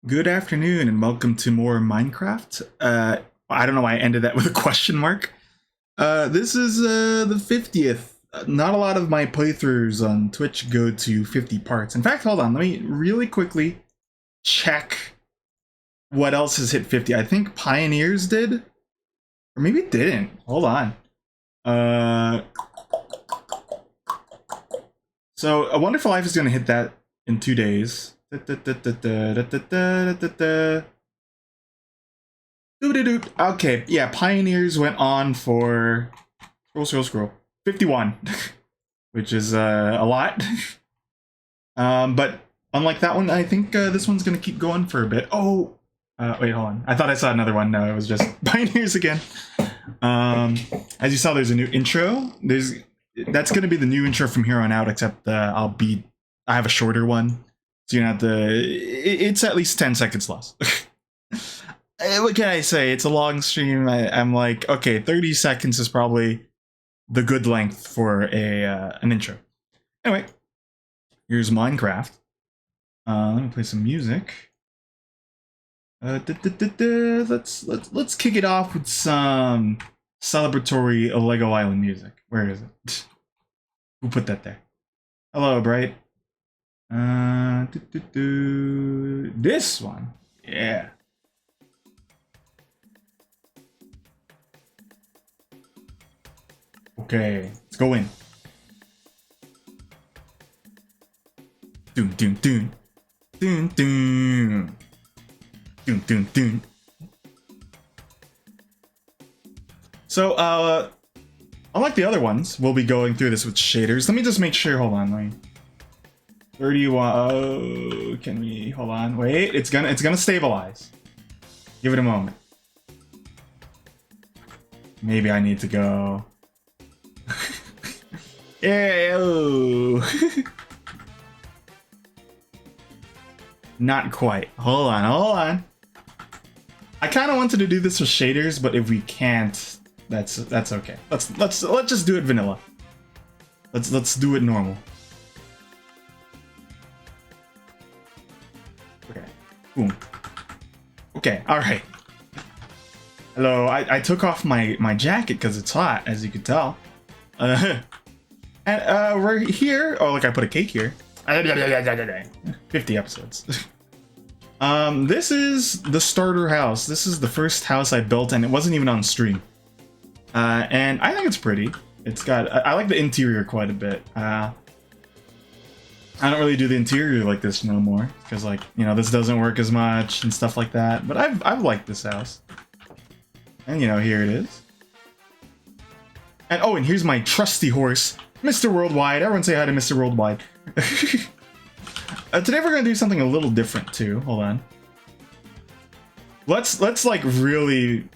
Good afternoon and welcome to more Minecraft. I don't know why I ended that with a question mark. This is the 50th. Not a lot of my playthroughs on Twitch go to 50 parts. In fact, hold on, let me really quickly check what else has hit 50. I think Pioneers did, or maybe it didn't. Hold on. So A Wonderful Life is going to hit that in 2 days. Okay, yeah, Pioneers went on for scroll 51, which is a lot. But unlike that one, I think this one's gonna keep going for a bit. Oh, wait, hold on. I thought I saw another one. No, it was just Pioneers again. As you saw, there's a new intro. That's gonna be the new intro from here on out. Except I have a shorter one, so you're not it's at least 10 seconds less. What can I say? It's a long stream. I'm like, okay, 30 seconds is probably the good length for an intro. Anyway, here's Minecraft. Let me play some music. Let's kick it off with some celebratory Lego Island music. Where is it? Who put that there? Hello, Bright. This one. Yeah. Okay, let's go in. Doom doom doom. Doom doom. Doom doom doom. So, unlike the other ones, we'll be going through this with shaders. Let me just make sure, hold on, let me... 31, oh, can we, hold on, wait, it's gonna stabilize. Give it a moment. Maybe I need to go... Ew. Not quite. Hold on. I kind of wanted to do this with shaders, but if we can't, that's okay. Let's just do it vanilla. Let's do it normal. Okay. Boom. Okay. All right. Hello. I took off my jacket because it's hot, as you can tell. And we're here. Oh, look, I put a cake here. 50 episodes. This is the starter house. This is the first house I built, and it wasn't even on stream. And I think it's pretty. It's got. I like the interior quite a bit. I don't really do the interior like this no more because, like, you know, this doesn't work as much and stuff like that. But I've liked this house. And you know, here it is. And oh, and here's my trusty horse, Mr. Worldwide. Everyone say hi to Mr. Worldwide. Today we're gonna do something a little different too. Hold on. Let's like really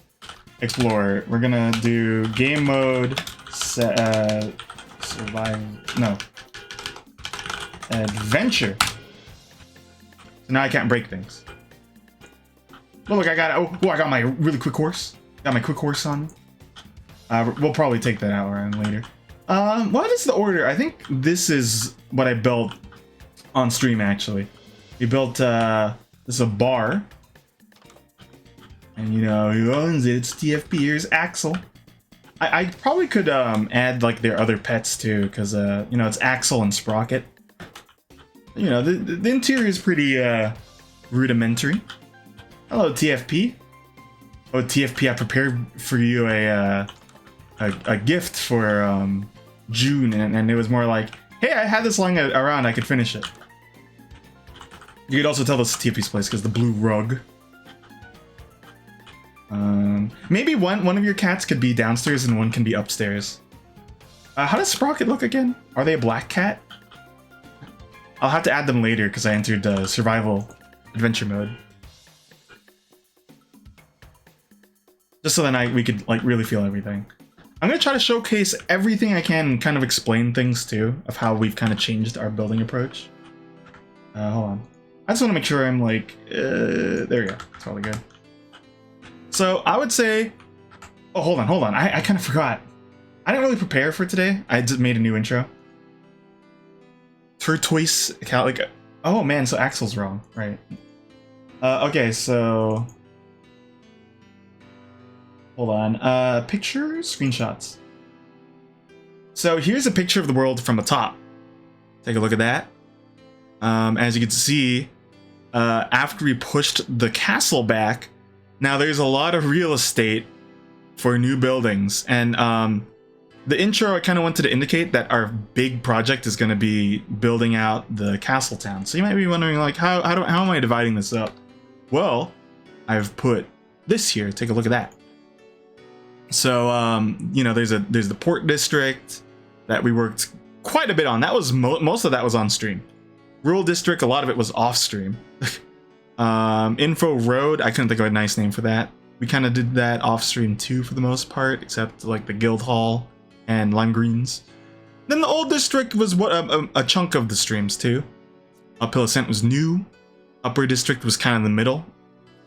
explore. We're gonna do game mode, survive. No, adventure. So now I can't break things. Oh, look, I got. Oh, I got my really quick horse. Got my quick horse on. We'll probably take that out around later. What is the order? I think this is what I built on stream, actually. We built, this is a bar. And you know, who owns it? It's TFP. Here's Axel. I probably could, add, like, their other pets, too, because, you know, it's Axel and Sprocket. You know, the interior is pretty, rudimentary. Hello, TFP. Oh, TFP, I prepared for you a gift for, June, and it was more like, hey, I had this lying around, I could finish it. You could also tell this is TFP's place because the blue rug. Maybe one of your cats could be downstairs and one can be upstairs. How does Sprocket look again? Are they a black cat? I'll have to add them later because I entered survival adventure mode. Just so then we could like really feel everything. I'm gonna try to showcase everything I can and kind of explain things too of how we've kind of changed our building approach. Hold on. I just want to make sure I'm like, there we go. It's probably good. So I would say, oh, hold on. I kind of forgot. I didn't really prepare for today. I just made a new intro. Turtoise, like, oh man, so Axel's wrong, right? Okay, so hold on. Pictures, screenshots. So here's a picture of the world from the top. Take a look at that. As you can see, after we pushed the castle back, now there's a lot of real estate for new buildings. And the intro, I kind of wanted to indicate that our big project is going to be building out the castle town. So you might be wondering, like, how am I dividing this up? Well, I've put this here. Take a look at that. So, you know, there's the port district that we worked quite a bit on. That was most of that was on stream. Rural district, a lot of it was off stream. Info road, I couldn't think of a nice name for that. We kind of did that off stream too for the most part, except like the guild hall and lime greens. Then the old district was what a chunk of the streams too. Uphill Ascent was new. Upper district was kind of the middle,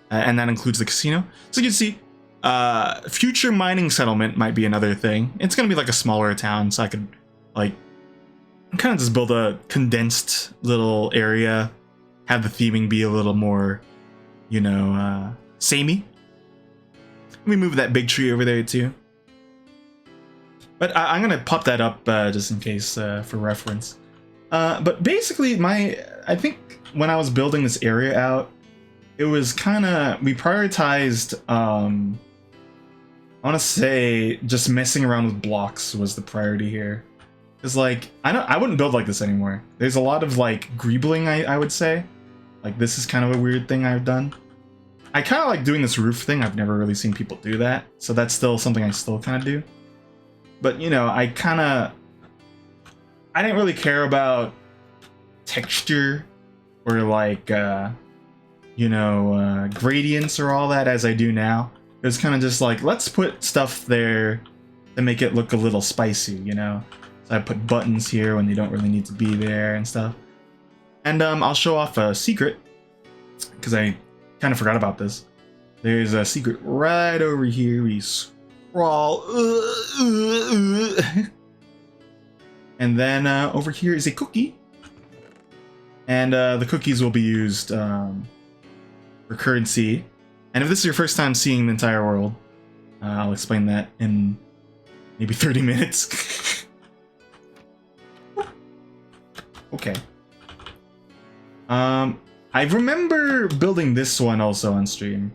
and that includes the casino. So you can see, future mining settlement might be another thing. It's gonna be like a smaller town, so I could like kind of just build a condensed little area, have the theming be a little more, you know, samey. Let me move that big tree over there too. But I'm gonna pop that up just in case for reference. But basically, I think when I was building this area out, it was kind of, we prioritized, I want to say just messing around with blocks was the priority here. Because like, I wouldn't build like this anymore. There's a lot of like greebling, I would say. Like this is kind of a weird thing I've done. I kind of like doing this roof thing. I've never really seen people do that. So that's still something I still kind of do. But you know, I didn't really care about texture or like, you know, gradients or all that as I do now. It was kind of just like, let's put stuff there to make it look a little spicy, you know? So I put buttons here when they don't really need to be there and stuff. And I'll show off a secret, because I kind of forgot about this. There's a secret right over here. We scroll. And then over here is a cookie. And the cookies will be used for currency. And if this is your first time seeing the entire world, I'll explain that in maybe 30 minutes. Okay. I remember building this one also on stream.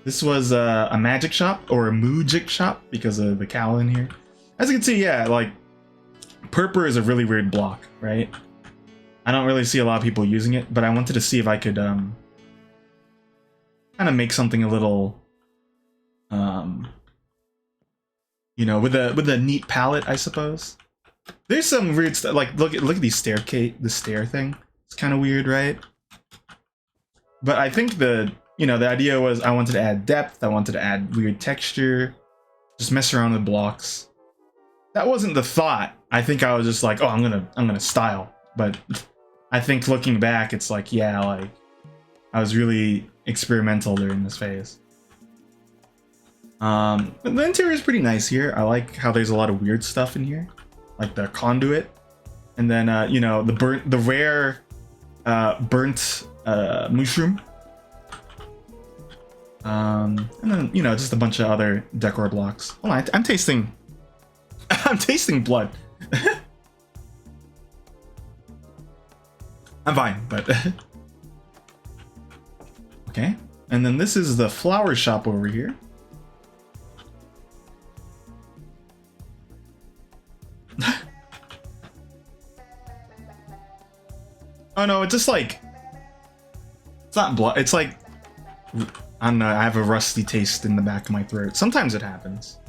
This was a magic shop, or a Moojic shop, because of the cow in here. As you can see, yeah, like, Purpur is a really weird block, right? I don't really see a lot of people using it, but I wanted to see if I could kind of make something a little, you know, with a neat palette, I suppose. There's some weird stuff. Like look at these the stair thing. It's kind of weird, right? But I think the idea was I wanted to add depth. I wanted to add weird texture, just mess around with blocks. That wasn't the thought. I think I was just like, oh, I'm gonna style. But I think looking back, it's like, yeah, like I was really experimental during this phase. But the interior is pretty nice here. I like how there's a lot of weird stuff in here, like the conduit, and then you know, the rare burnt mushroom, and then you know, just a bunch of other decor blocks. Hold on, I'm tasting blood. I'm fine, but okay. And then this is the flower shop over here. Oh no, it's just like, it's not blood. It's like, I don't know. I have a rusty taste in the back of my throat. Sometimes it happens.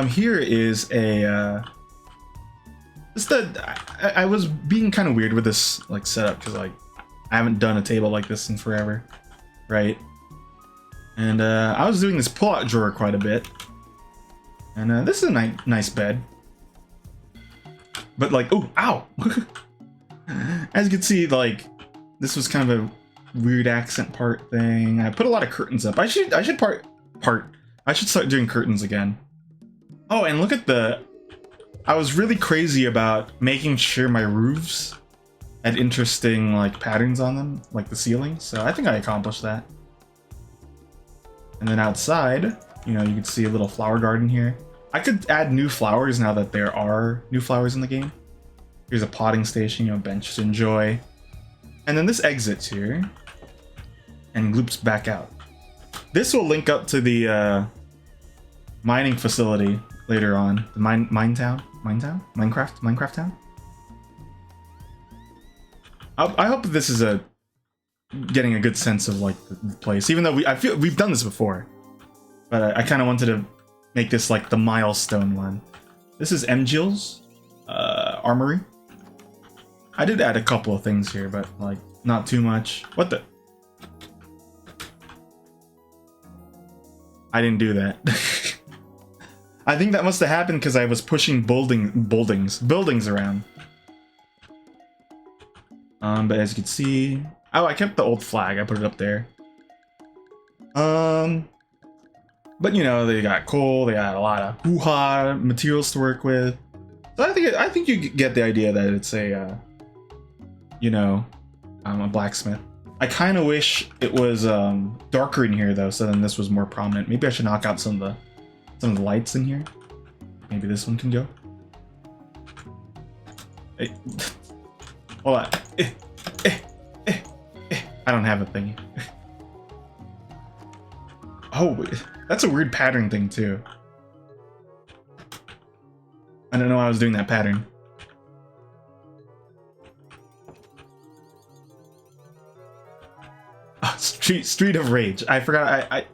Here is a I was being kind of weird with this like setup because like I haven't done a table like this in forever, right? And I was doing this pull-out drawer quite a bit, and this is a nice bed. But like, oh, ow! As you can see, like this was kind of a weird accent part thing. I put a lot of curtains up. I should start doing curtains again. Oh, and look at I was really crazy about making sure my roofs had interesting like patterns on them, like the ceiling. So I think I accomplished that. And then outside, you know, you can see a little flower garden here. I could add new flowers now that there are new flowers in the game. Here's a potting station, you know, bench to enjoy. And then this exits here and loops back out. This will link up to the mining facility later on. The Minecraft town. I hope this is getting a good sense of like the place, even though I feel we've done this before, but I kind of wanted to make this like the milestone one. This is MGil's armory. I did add a couple of things here, but like not too much. What the? I didn't do that. I think that must have happened because I was pushing buildings around. But as you can see, oh, I kept the old flag. I put it up there. But you know, they got coal. They got a lot of hoo-ha materials to work with. So I think you get the idea that it's a, you know, a blacksmith. I kind of wish it was darker in here though, so then this was more prominent. Maybe I should knock out some of the lights in here. Maybe this one can go. Hey. Hold on. I don't have a thingy. Oh, that's a weird pattern thing too. I don't know why I was doing that pattern. Oh, Street of Rage. I forgot. I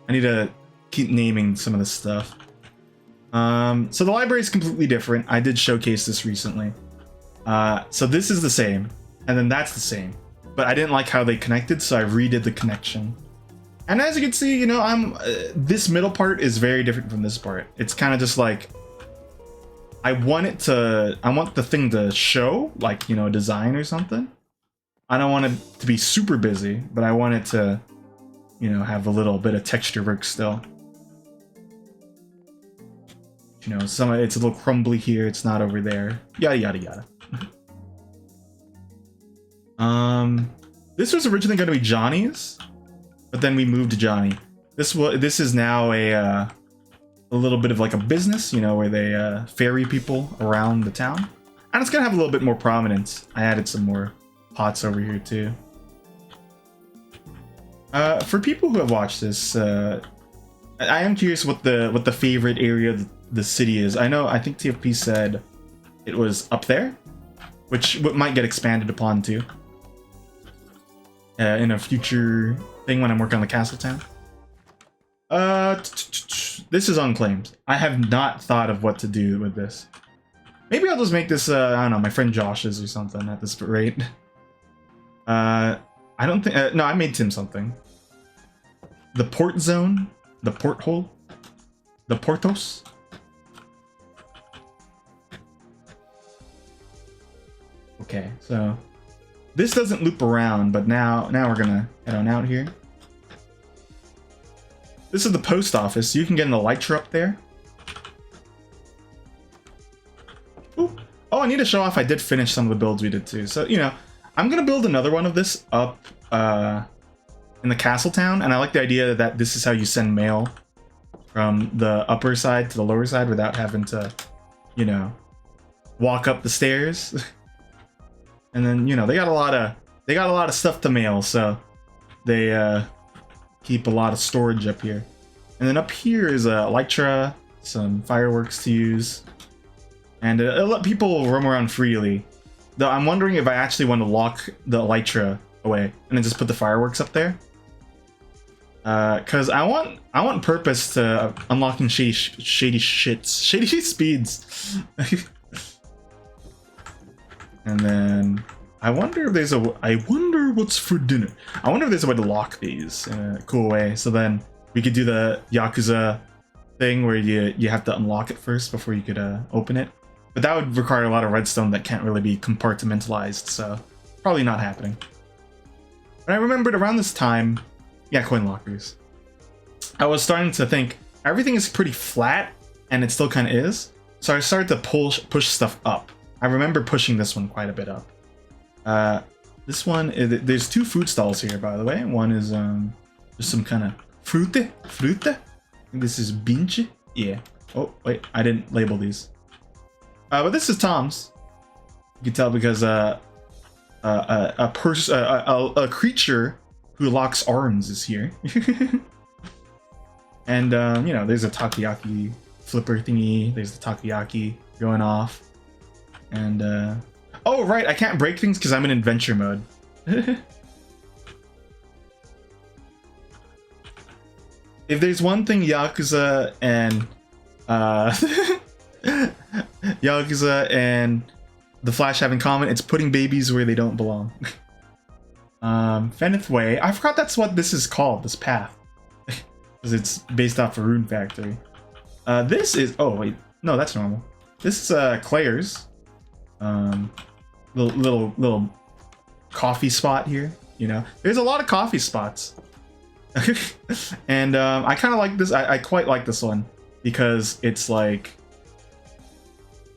need to keep naming some of this stuff. So the library is completely different. I did showcase this recently. So this is the same, and then that's the same. But I didn't like how they connected, so I redid the connection. And as you can see, you know, this middle part is very different from this part. It's kind of just like I want the thing to show, like, you know, a design or something. I don't want it to be super busy, but I want it to, you know, have a little bit of texture work still. You know, it's a little crumbly here, it's not over there. Yada yada yada. This was originally going to be Johnny's, but then we moved to Johnny. This is now a little bit of like a business, you know, where they ferry people around the town, and it's gonna have a little bit more prominence. I added some more pots over here too. For people who have watched this, I am curious what the favorite area of the city is. I think TFP said it was up there, which might get expanded upon too. In a future thing when I'm working on the castle town. This is unclaimed. I have not thought of what to do with this. Maybe I'll just make this, I don't know, my friend Josh's or something at this rate. I don't think, no, I made Tim something. The port zone, the porthole, the portos. Okay, so this doesn't loop around, but now we're gonna head on out here. This is the post office. You can get an elytra up there. Ooh. Oh, I need to show off I did finish some of the builds we did too. So, you know, I'm gonna build another one of this up in the castle town, and I like the idea that this is how you send mail from the upper side to the lower side without having to, you know, walk up the stairs. And then, you know, they got a lot of stuff to mail, so they keep a lot of storage up here. And then up here is a elytra, some fireworks to use, and it'll let people roam around freely. Though I'm wondering if I actually want to lock the elytra away and then just put the fireworks up there. Cause I want purpose to unlocking shady speeds. And then I wonder if there's I wonder what's for dinner. I wonder if there's a way to lock these in a cool way. So then we could do the Yakuza thing where you have to unlock it first before you could open it. But that would require a lot of redstone that can't really be compartmentalized, so probably not happening. But I remembered around this time, yeah, coin lockers. I was starting to think everything is pretty flat, and it still kind of is. So I started to push stuff up. I remember pushing this one quite a bit up. This one, there's two food stalls here, by the way. One is just some kind of fruta. I think this is binge. Yeah. Oh wait, I didn't label these. But this is Tom's. You can tell because a creature who locks arms is here. And you know, there's a takoyaki flipper thingy. There's the takoyaki going off. And oh right, I can't break things because I'm in adventure mode. If there's one thing Yakuza and Yakuza and The Flash have in common, it's putting babies where they don't belong. Fenith Way. I forgot that's what this is called, this path. Because it's based off a Rune Factory. This is... Oh, wait. No, that's normal. This is Claire's. Little coffee spot here, you know. There's a lot of coffee spots. And I kind of like this. I quite like this one because it's like...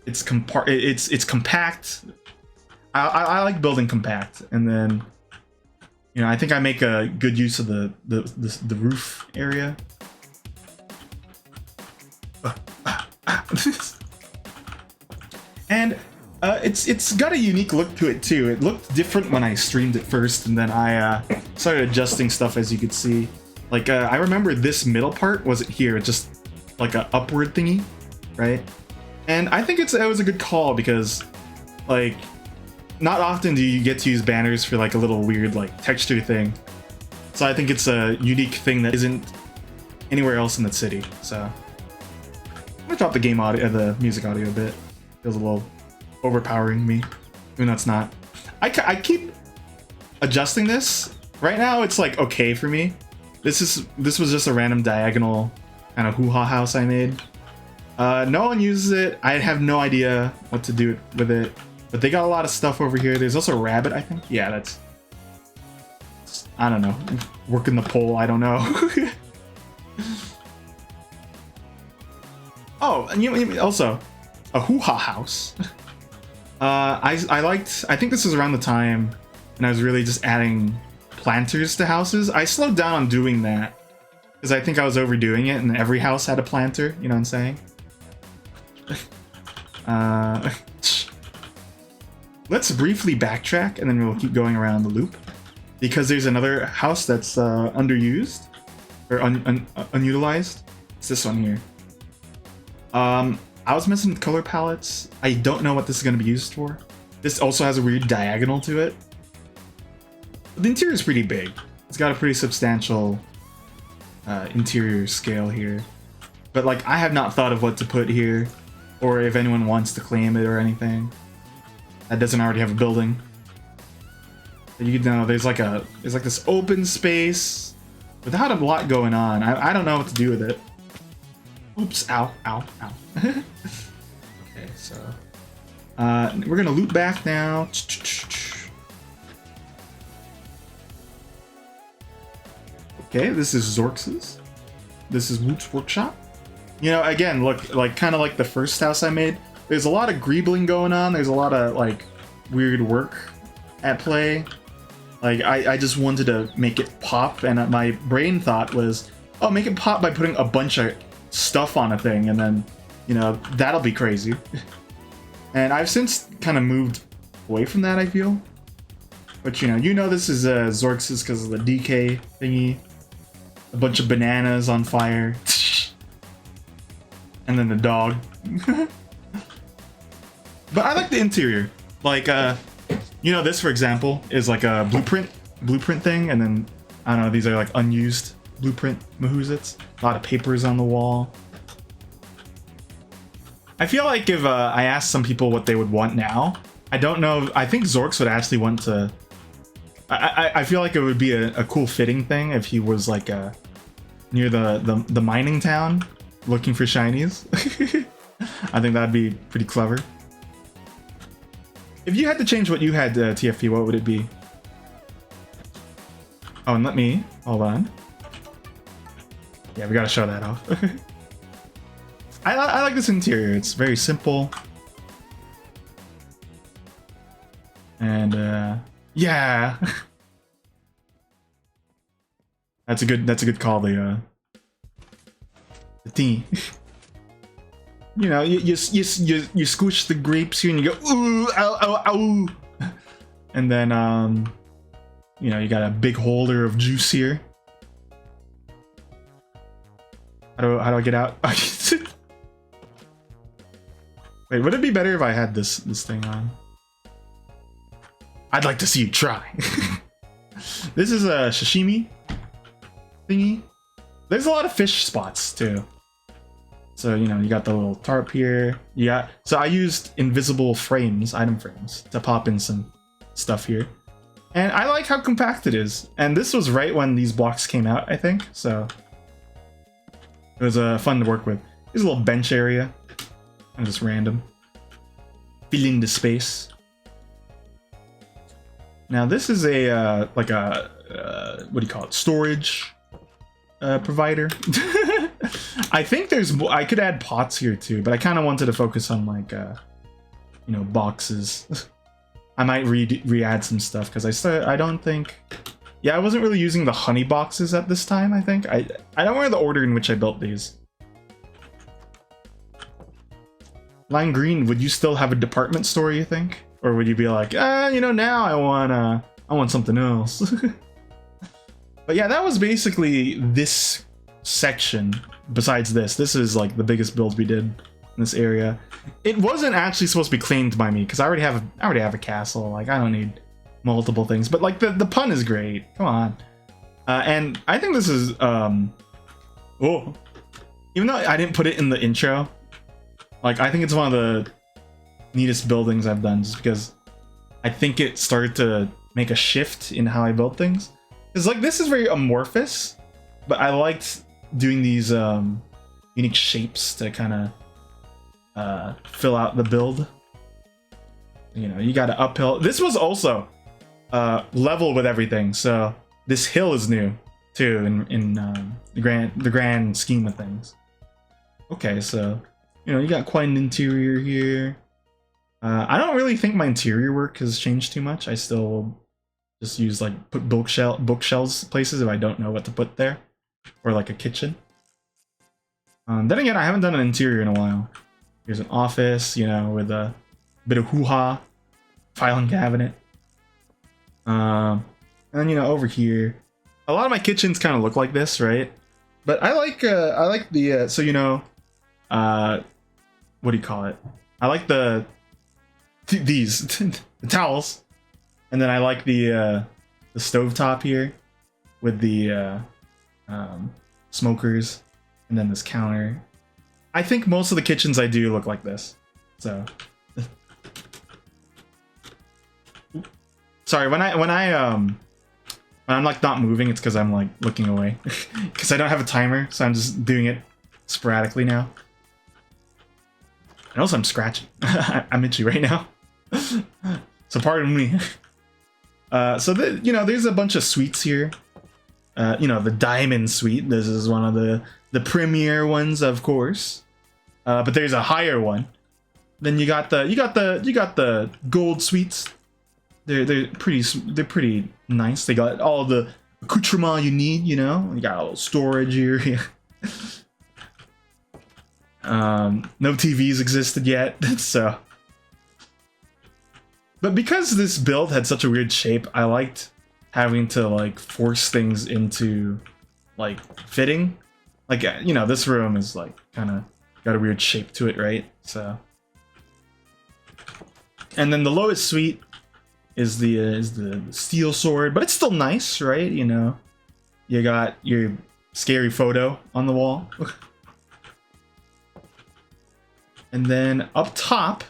It's compact. I like building compact, and then you know I think I make a good use of the roof area. And it's got a unique look to it too. It looked different when I streamed it first, and then I started adjusting stuff, as you could see. Like I remember this middle part wasn't here, just like a upward thingy, right? And I think it was a good call because, like, not often do you get to use banners for like a little weird like texture thing. So I think it's a unique thing that isn't anywhere else in the city. So I'm gonna drop the game audio, the music audio a bit. Feels a little overpowering me, even though it's not. I keep adjusting this. Right now it's like okay for me. This was just a random diagonal kind of hoo-ha house I made. No one uses it. I have no idea what to do with it, but they got a lot of stuff over here. There's also a rabbit, I think. Yeah, that's... I don't know. Working the pole, I don't know. Oh, and you also a hoo-ha house. I think this was around the time when I was really just adding planters to houses. I slowed down on doing that because I think I was overdoing it, and every house had a planter. You know what I'm saying? Let's briefly backtrack and then we'll keep going around the loop because there's another house that's underused or unutilized. It's this one here. I was messing with color palettes. I don't know what this is going to be used for. This also has a weird diagonal to it. The interior is pretty big. It's got a pretty substantial interior scale here, but like I have not thought of what to put here, or if anyone wants to claim it or anything that doesn't already have a building. But you know, there's like this open space without a lot going on. I don't know what to do with it. Oops! Ow! Ow! Ow! Okay, so we're gonna loop back now. Okay, this is Zorx's. This is Woot's workshop. You know, again, look, like kind of like the first house I made. There's a lot of greebling going on. There's a lot of like weird work at play. Like I just wanted to make it pop, and my brain thought was, oh, make it pop by putting a bunch of stuff on a thing, and then, you know, that'll be crazy. And I've since kind of moved away from that, I feel. But you know this is Zorx's because of the DK thingy. A bunch of bananas on fire. And then the dog. But I like the interior. Like, you know, this, for example, is like a blueprint thing. And then, I don't know, these are like unused blueprint mahuzits. A lot of papers on the wall. I feel like if I asked some people what they would want now, I don't know. I think Zorx would actually want to... I feel like it would be a cool fitting thing if he was like near the mining town looking for shinies. I think that'd be pretty clever. If you had to change what you had, TFP, what would it be? Oh, and let me... Hold on. Yeah, we gotta show that off. I like this interior. It's very simple. And yeah. That's a good call, the thingy. You know, you squish the grapes here and you go ooh ow ow ow, and then you know, you got a big holder of juice here. How do I get out? Wait, would it be better if I had this thing on? I'd like to see you try. This is a sashimi thingy. There's a lot of fish spots too. So, you know, you got the little tarp here. Yeah. So I used invisible frames, item frames, to pop in some stuff here. And I like how compact it is. And this was right when these blocks came out, I think. So it was fun to work with. Here's a little bench area. I'm just random. Filling the space. Now this is a, like a, what do you call it? Storage provider. I think I could add pots here too, but I kind of wanted to focus on like, you know, boxes. I might re-add some stuff because I don't think, yeah, I wasn't really using the honey boxes at this time. I think I don't remember the order in which I built these. Lime Green, would you still have a department store, you think, or would you be like, you know, now I want something else? But yeah, that was basically this section. Besides this is like the biggest build we did in this area. It wasn't actually supposed to be claimed by me because I already have a castle. Like, I don't need multiple things. But like the pun is great. Come on. And I think this is oh, even though I didn't put it in the intro, like I think it's one of the neatest buildings I've done, just because I think it started to make a shift in how I build things. Because like this is very amorphous, but I liked doing these unique shapes to kind of fill out the build. You know, you got an uphill. This was also level with everything, so this hill is new too in the grand scheme of things. Okay, so you know, you got quite an interior here. I don't really think my interior work has changed too much. I still just use like put bookshelves places if I don't know what to put there, or like a kitchen. Then again, I haven't done an interior in a while. Here's an office, you know, with a bit of hoo-ha, filing cabinet. And then, you know, over here, a lot of my kitchens kind of look like this, right? But I like the so, you know, what do you call it? I like these the towels. And then I like the stovetop here with the smokers, and then this counter. I think most of the kitchens I do look like this. So sorry, when I'm like not moving, it's because I'm like looking away because I don't have a timer, so I'm just doing it sporadically now. And also I'm scratching. I'm itchy right now. So pardon me. So you know, there's a bunch of suites here. You know, the diamond suite. This is one of the premier ones, of course. But there's a higher one. Then you got the gold suites. They're pretty nice. They got all the accoutrement you need. You know, you got a little storage here. No TVs existed yet, so. But because this build had such a weird shape, I liked having to like force things into like fitting. Like, you know, this room is like kind of got a weird shape to it, right? So, and then the lowest suite is the steel sword, but it's still nice, right? You know, you got your scary photo on the wall. And then up top,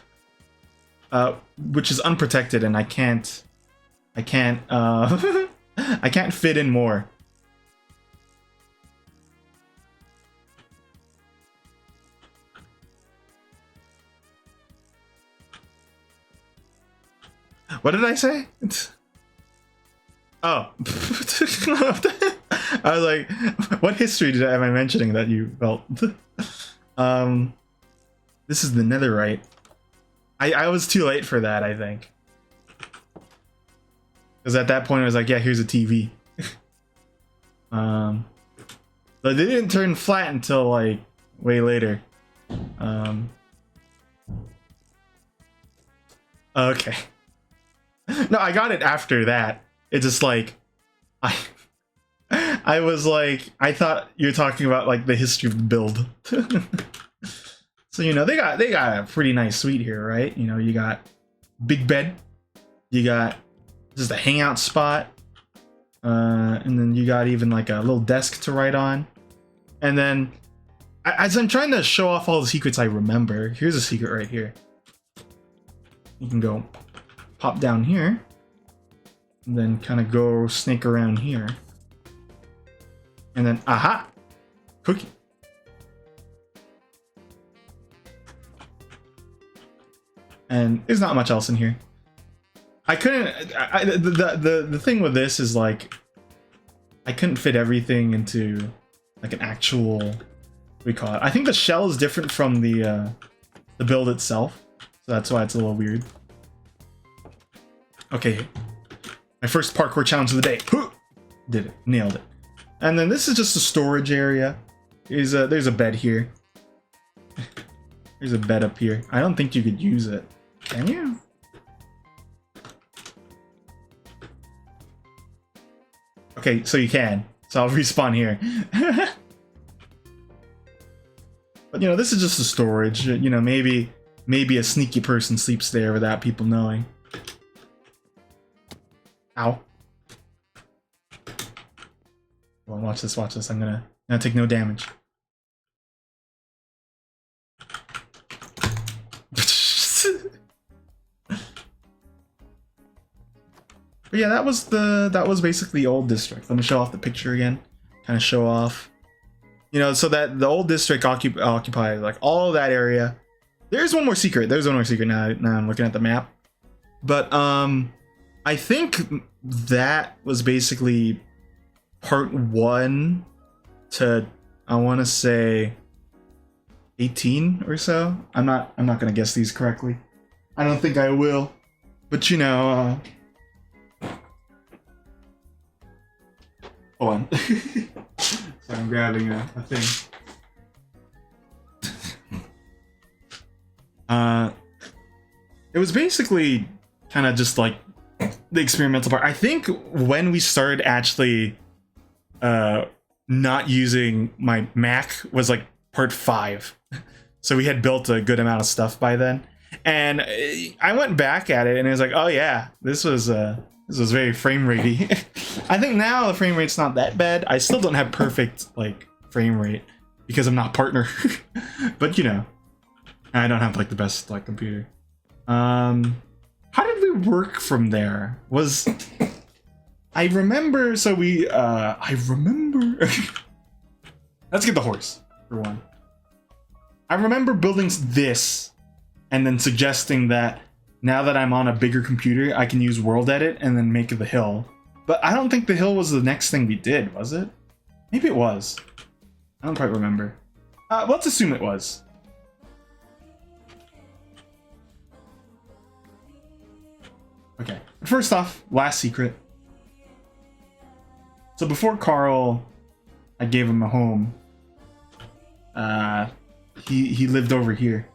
which is unprotected, and I can't I can't fit in more. What did I say? Oh. I was like, what history am I mentioning that you felt? This is the netherite. I was too late for that, I think. Because at that point I was like, yeah, here's a TV. But they didn't turn flat until like way later. Okay. No, I got it after that. It's just like I was like, I thought you're talking about like the history of the build. So you know they got a pretty nice suite here, right? You know, you got big bed, you got just a hangout spot, and then you got even like a little desk to write on. And then as I'm trying to show off all the secrets I remember, here's a secret right here. You can go pop down here, and then kind of go snake around here. And then, aha! Cookie. And there's not much else in here. I couldn't... the thing with this is, like... I couldn't fit everything into, like, an actual... What do we call it? I think the shell is different from the build itself. So that's why it's a little weird. Okay. My first parkour challenge of the day. Did it. Nailed it. And then this is just a storage area. There's a bed here. There's a bed up here. I don't think you could use it. Can you? Okay, so you can. So I'll respawn here. But you know, this is just a storage. You know, maybe a sneaky person sleeps there without people knowing. Ow. Well, watch this, watch this. I'm gonna take no damage. But yeah, that was basically the old district. Let me show off the picture again. Kind of show off. You know, so that the old district occupied like all of that area. There's one more secret. There's one more secret now I'm looking at the map. But I think that was basically part 1 to, I want to say 18 or so. I'm not gonna guess these correctly. I don't think I will. But you know, hold on. So I'm grabbing a thing. It was basically kind of just like the experimental part. I think when we started actually not using my Mac was like part 5. So we had built a good amount of stuff by then. And I went back at it and it was like, oh yeah, this was very frame ratey. I think now the frame rate's not that bad. I still don't have perfect like frame rate because I'm not partner. But you know, I don't have like the best like computer. How did we work from there? I remember, so we I remember let's get the horse for one. I remember building this and then suggesting that now that I'm on a bigger computer, I can use World Edit and then make the hill. But I don't think the hill was the next thing we did, was it? Maybe it was. I don't quite remember. Let's assume it was. Okay, first off, last secret. So before Carl, I gave him a home. He lived over here.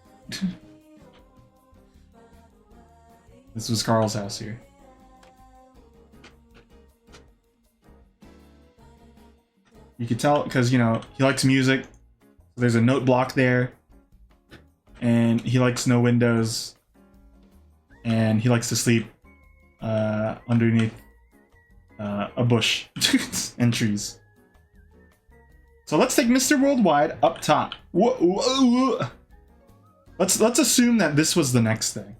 This was Carl's house here. You could tell because, you know, he likes music. There's a note block there. And he likes no windows. And he likes to sleep underneath a bush and trees. So let's take Mr. Worldwide up top. Whoa, whoa, whoa. Let's assume that this was the next thing.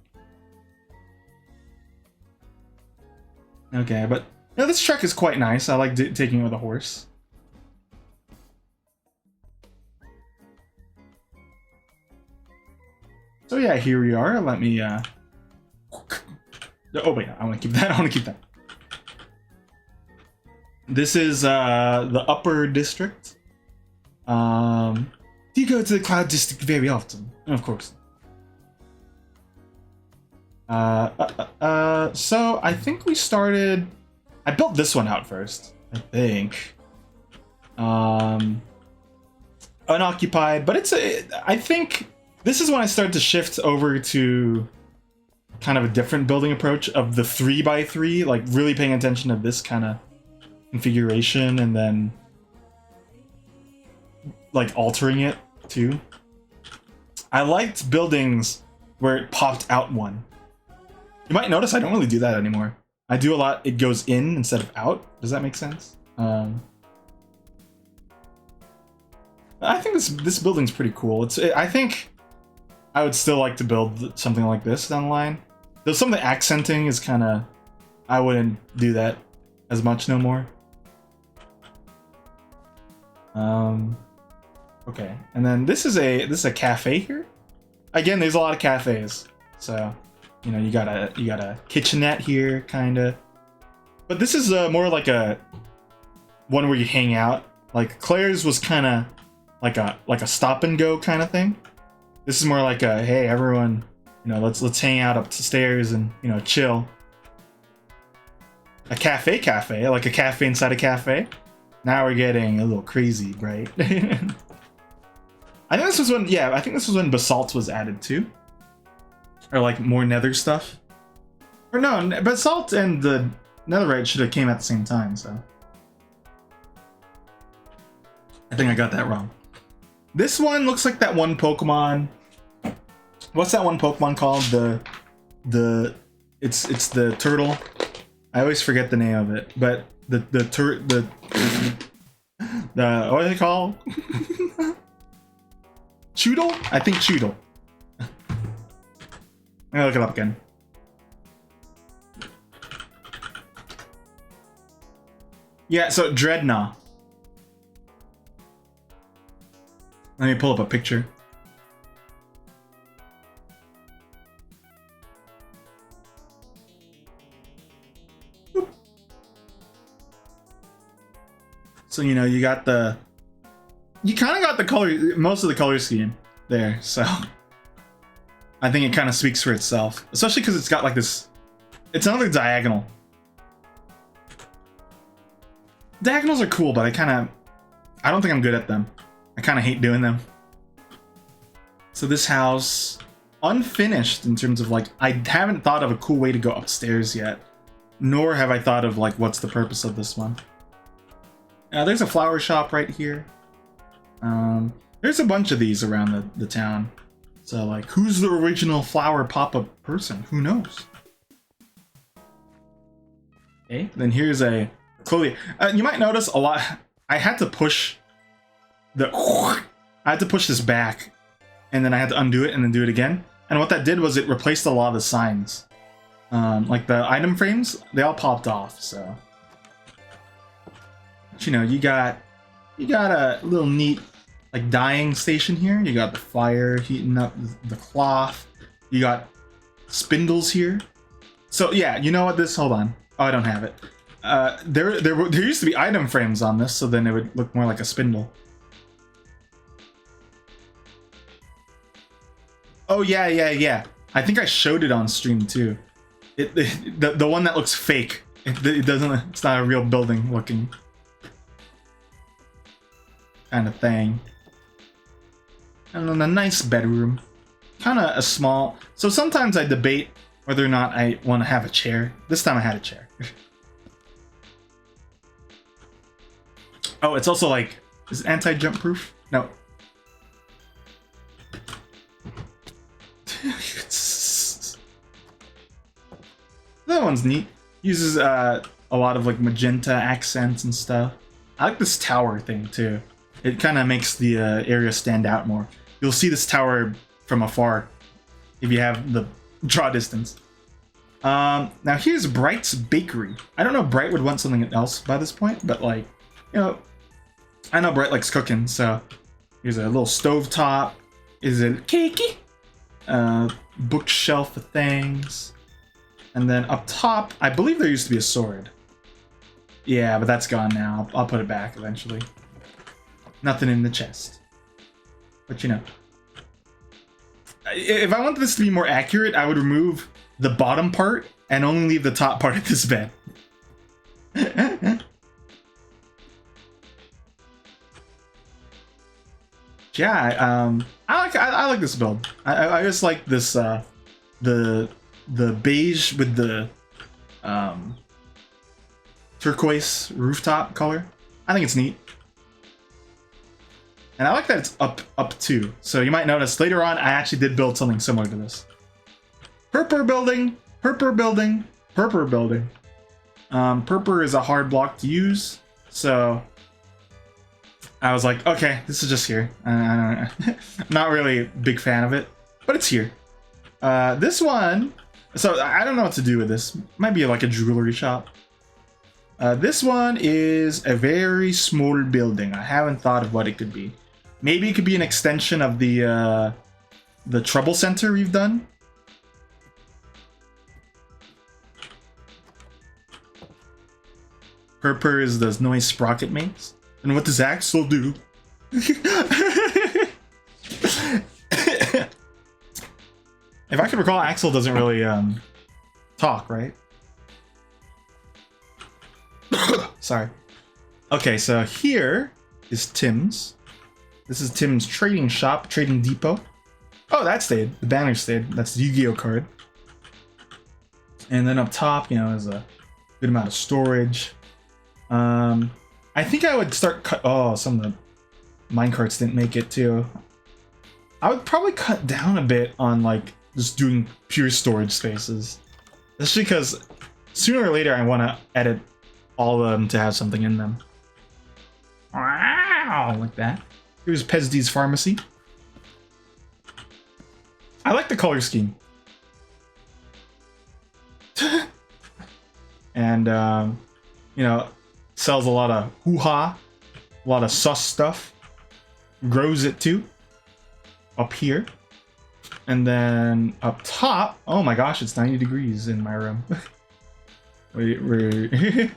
Okay, but you know, this truck is quite nice. I like taking it with a horse. So yeah, here we are. Let me oh wait, I want to keep that. I want to keep that. This is the upper district. Do you go to the Cloud District very often? Of course. So I think we started I built this one out first, I think. Unoccupied, but I think this is when I started to shift over to kind of a different building approach of the 3x3, like really paying attention to this kind of configuration and then like altering it too. I liked buildings where it popped out one. You might notice I don't really do that anymore. I do a lot, it goes in instead of out. Does that make sense? I think this building's pretty cool. I think I would still like to build something like this down the line. Though some of the accenting is kind of, I wouldn't do that as much no more. Okay, and then this is a cafe here. Again, there's a lot of cafes, so you know you got a kitchenette here, kinda. But this is more like a one where you hang out. Like Claire's was kind of like a stop and go kind of thing. This is more like a hey everyone, you know, let's hang out upstairs and you know chill. A cafe, like a cafe inside a cafe. Now we're getting a little crazy, right? I think this was when, yeah, I think this was when Basalt was added too. Or like more nether stuff. Or no, Basalt and the netherite should have came at the same time, so. I think I got that wrong. This one looks like that one Pokemon. What's that one Pokemon called? It's the turtle. I always forget the name of it, but the what do they call? Choodle? I think Choodle. I'm gonna look it up again. Yeah, so Dreadnought. Let me pull up a picture. So, you know, you got you kind of got the color, most of the color scheme there, so I think it kind of speaks for itself, especially because it's got like this, it's another diagonal. Diagonals are cool, but I don't think I'm good at them. I kind of hate doing them. So this house, unfinished in terms of like, I haven't thought of a cool way to go upstairs yet, nor have I thought of like, what's the purpose of this one. There's a flower shop right here. There's a bunch of these around the town. So like, who's the original flower pop-up person? Who knows? Okay, then here's a clothing. You might notice a lot. I had to push this back, and then I had to undo it and then do it again. And what that did was it replaced a lot of the signs. Like the item frames, they all popped off. So, but, you know, you got a little neat like dyeing station here. You got the fire heating up the cloth. You got spindles here. So yeah, you know what? Hold on. Oh, I don't have it. There used to be item frames on this, so then it would look more like a spindle. Oh yeah. I think I showed it on stream too. The one that looks fake. It doesn't. It's not a real building looking kind of thing. And then a nice bedroom, kind of a small. So sometimes I debate whether or not I want to have a chair. This time I had a chair. Oh, it's also like, is it anti-jump proof? No. That one's neat. Uses a lot of like magenta accents and stuff. I like this tower thing too. It kind of makes the area stand out more. You'll see this tower from afar if you have the draw distance. Now here's Bright's Bakery. I don't know if Bright would want something else by this point, but like, you know, I know Bright likes cooking, so here's a little stovetop. Is it cakey? Bookshelf of things. And then up top, I believe there used to be a sword. Yeah, but that's gone now. I'll put it back eventually. Nothing in the chest. But you know. If I wanted this to be more accurate, I would remove the bottom part and only leave the top part of this bed. Yeah, I like this build. I just like this the beige with the turquoise rooftop color. I think it's neat. And I like that it's up too. So you might notice later on I actually did build something similar to this. Purpur building, purpur building, purpur building. Purpur is a hard block to use, so I was like, okay, this is just here. Not really a big fan of it, but it's here. This one, so I don't know what to do with this. Might be like a jewelry shop. This one is a very small building. I haven't thought of what it could be. Maybe it could be an extension of the trouble center we've done. Purpur is the noise Sprocket makes. And what does Axel do? If I can recall, Axel doesn't really talk, right? Sorry. Okay, so here is Tim's. This is Tim's trading shop, trading depot. Oh, that stayed. The banner stayed. That's the Yu-Gi-Oh card. And then up top, you know, is a good amount of storage. I think I would start cut. Oh, some of the minecarts didn't make it too. I would probably cut down a bit on like just doing pure storage spaces. Just because sooner or later I want to edit all of them to have something in them. Wow, like that. Here's Pezdi's Pharmacy. I like the color scheme. And, you know, sells a lot of hoo-ha, a lot of sus stuff. Grows it too. Up here. And then up top, oh my gosh, it's 90 degrees in my room. wait.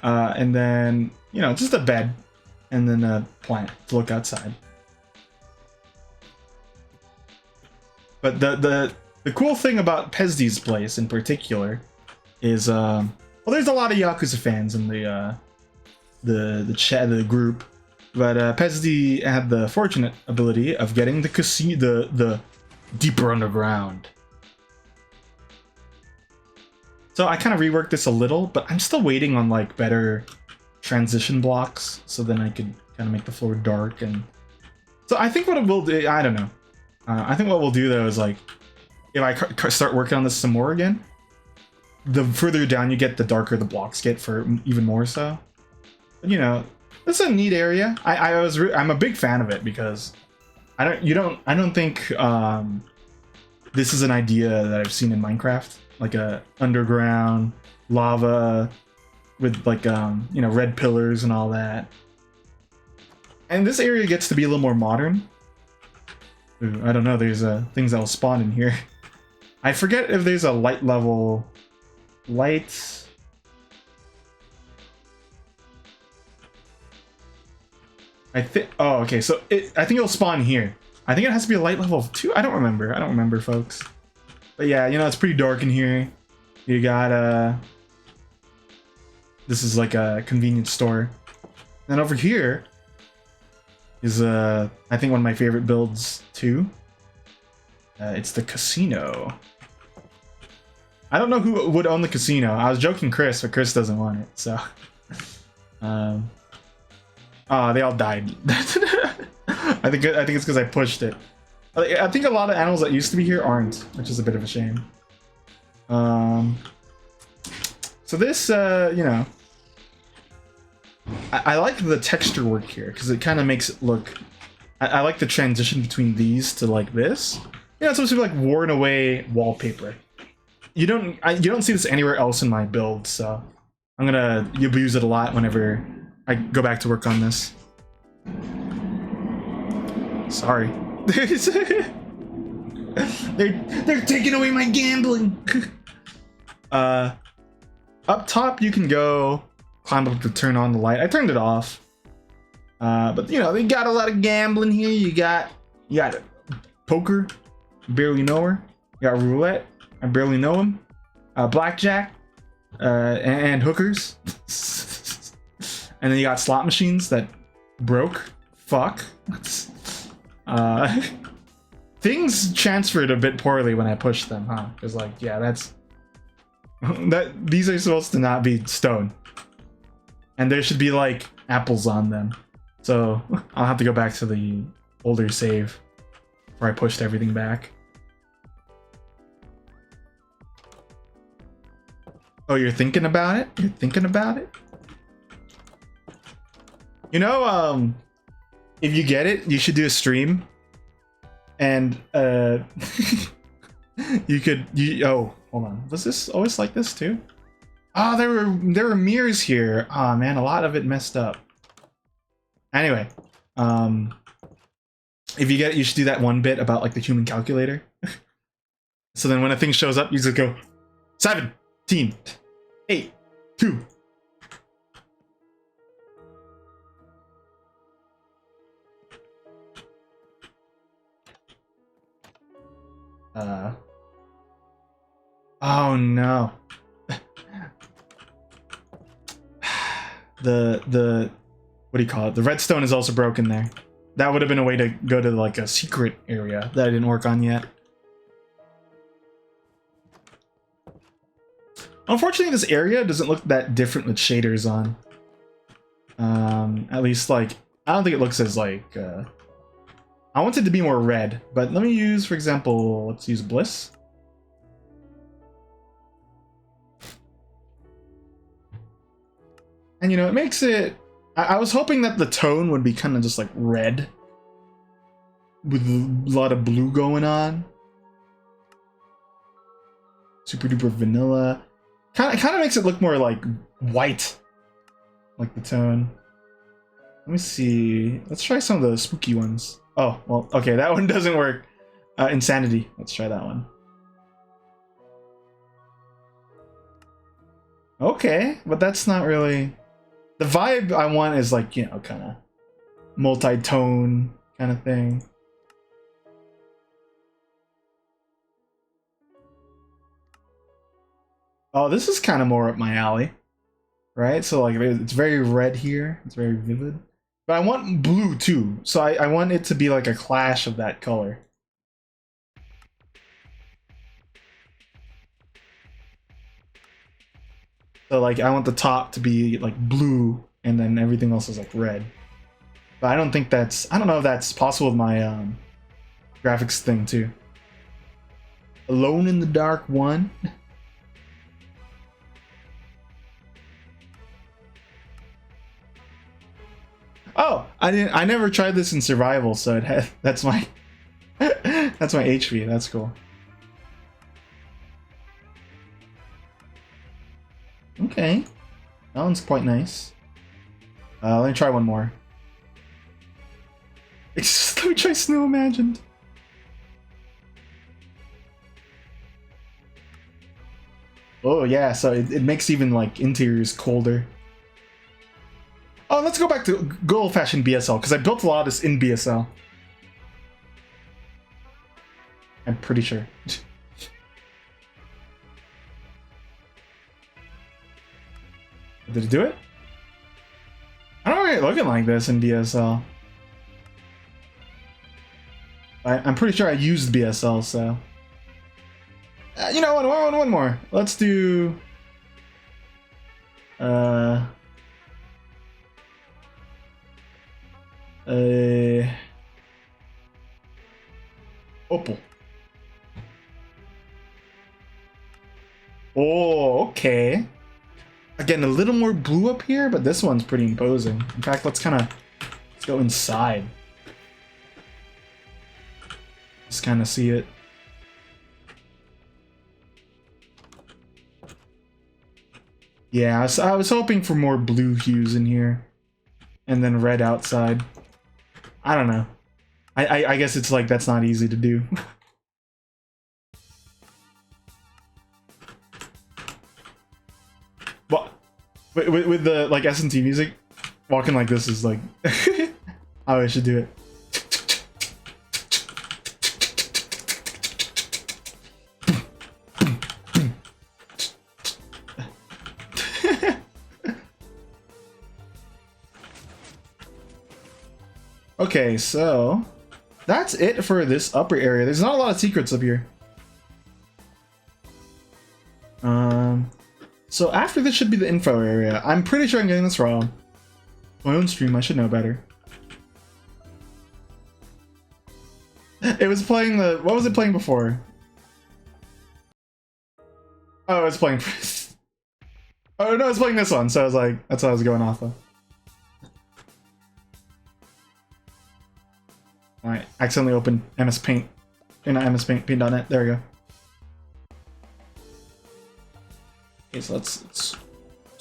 And then, you know, just a bed. And then a plant to look outside. But the cool thing about Pezdi's place in particular is, well, there's a lot of Yakuza fans in the chat, the group, but Pezdi had the fortunate ability of getting the casino, the deeper underground. So I kind of reworked this a little, but I'm still waiting on like better transition blocks, so then I could kind of make the floor dark. And so I think what it will do, I don't know. I think what we'll do though is like, if I start working on this some more again, the further down you get, the darker the blocks get for even more so. But, you know, this is a neat area. I'm a big fan of it because I don't think this is an idea that I've seen in Minecraft, like a underground lava with like you know, red pillars and all that. And this area gets to be a little more modern. Ooh, I don't know, there's things that will spawn in here. I forget if there's a light level. Lights. I think. Oh, okay. So I think it'll spawn here. I think it has to be a light level 2. I don't remember, folks. But yeah, you know, it's pretty dark in here. You got this is like a convenience store. And over here is I think one of my favorite builds too. It's the casino. I don't know who would own the casino. I was joking Chris, but Chris doesn't want it, so. Oh, they all died. I think it's because I pushed it. I think a lot of animals that used to be here aren't, which is a bit of a shame. So this, you know, I like the texture work here because it kind of makes it look. I like the transition between these to like this. Yeah, it's supposed to be like worn away wallpaper. You don't see this anywhere else in my build, so I'm gonna abuse it a lot whenever I go back to work on this. Sorry. They're taking away my gambling. Up top you can go climb up to turn on the light. I turned it off. But you know, they got a lot of gambling here. You got poker, barely know her. You got roulette, I barely know him. Blackjack, and hookers. And then you got slot machines that broke. Fuck. Things transferred a bit poorly when I pushed them, huh? Because like, yeah, that's these are supposed to not be stone, and there should be like apples on them. So I'll have to go back to the older save where I pushed everything back. Oh, you're thinking about it? You're thinking about it? You know, if you get it, you should do a stream. And oh, hold on. Was this always like this too? Oh, there were mirrors here. Oh man, a lot of it messed up. Anyway, if you get it, you should do that one bit about like the human calculator. So then when a thing shows up, you just go 17, 8, 2. Oh no. The what do you call it? The redstone is also broken there. That would have been a way to go to like a secret area that I didn't work on yet. Unfortunately, this area doesn't look that different with shaders on. At least like, I don't think it looks as like, I want it to be more red, but let me use, for example, let's use Bliss. And you know, it makes it, I was hoping that the tone would be kind of just like red with a lot of blue going on. Super duper vanilla. Kind of makes it look more like white, like the tone. Let me see. Let's try some of the spooky ones. Oh, well, okay, that one doesn't work. Insanity. Let's try that one. Okay, but that's not really... The vibe I want is like, you know, kind of multi-tone kind of thing. Oh, this is kind of more up my alley, right? So like, it's very red here. It's very vivid. But I want blue too, so I want it to be like a clash of that color. So like, I want the top to be like blue, and then everything else is like red. But I don't think that's, I don't know if that's possible with my graphics thing too. Alone in the Dark 1. Oh, I never tried this in survival, so it had, that's my that's my HP. That's cool. Okay, that one's quite nice. Let me try one more. Let me try Snow Imagined. Oh yeah, so it makes even like interiors colder. Oh, let's go back to good old-fashioned BSL, because I built a lot of this in BSL. I'm pretty sure. Did it do it? I don't really looking like this in BSL. I'm pretty sure I used BSL, so... you know, one more. Let's do... Opal. Oh, okay. Again, a little more blue up here, but this one's pretty imposing. In fact, let's go inside. Just kind of see it. Yeah, so I was hoping for more blue hues in here. And then red outside. I don't know. I guess it's like, that's not easy to do. But with the like S&T music, walking like this is like, how I should do it. Okay, so that's it for this upper area. There's not a lot of secrets up here. So after this should be the info area. I'm pretty sure I'm getting this wrong. My own stream, I should know better. It was playing the... What was it playing before? Oh, it's playing... Oh, no, it's playing this one, so I was like... That's what I was going off of. Alright, accidentally opened MS Paint. Not MS Paint, Paint.net. There we go. Okay, so let's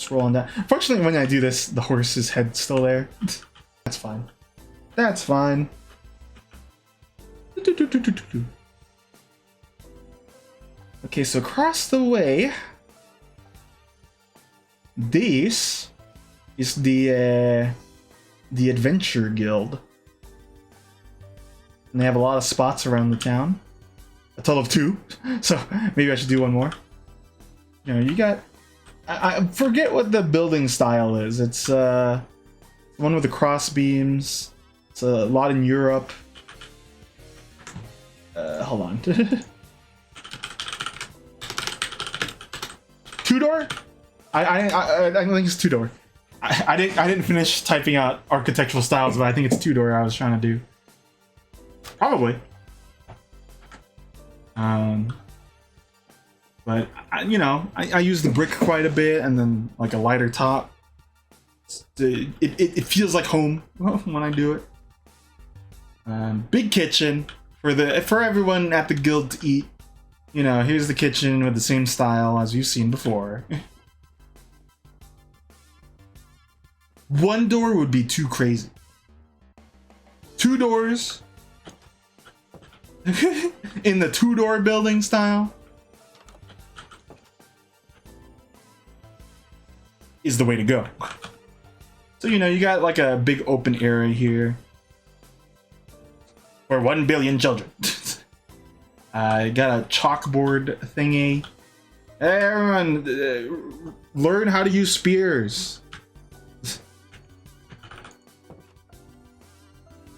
roll on that. Fortunately, when I do this, the horse's head's still there. That's fine. That's fine. Okay, so across the way, this is the Adventure Guild. And they have a lot of spots around the town. A total of 2, so maybe I should do one more. You know, you got... I forget what the building style is. It's one with the cross beams. It's a lot in Europe. Hold on. 2-door? I think it's 2-door. I didn't finish typing out architectural styles, but I think it's 2-door I was trying to do. Probably. But you know, I use the brick quite a bit, and then like a lighter top. It feels like home when I do it. Big kitchen for everyone at the guild to eat. You know, here's the kitchen with the same style as you've seen before. 1 door would be too crazy. 2 doors in the 2-door building style is the way to go. So, you know, you got like a big open area here for 1 billion children. You got a chalkboard thingy. Everyone, learn how to use spears.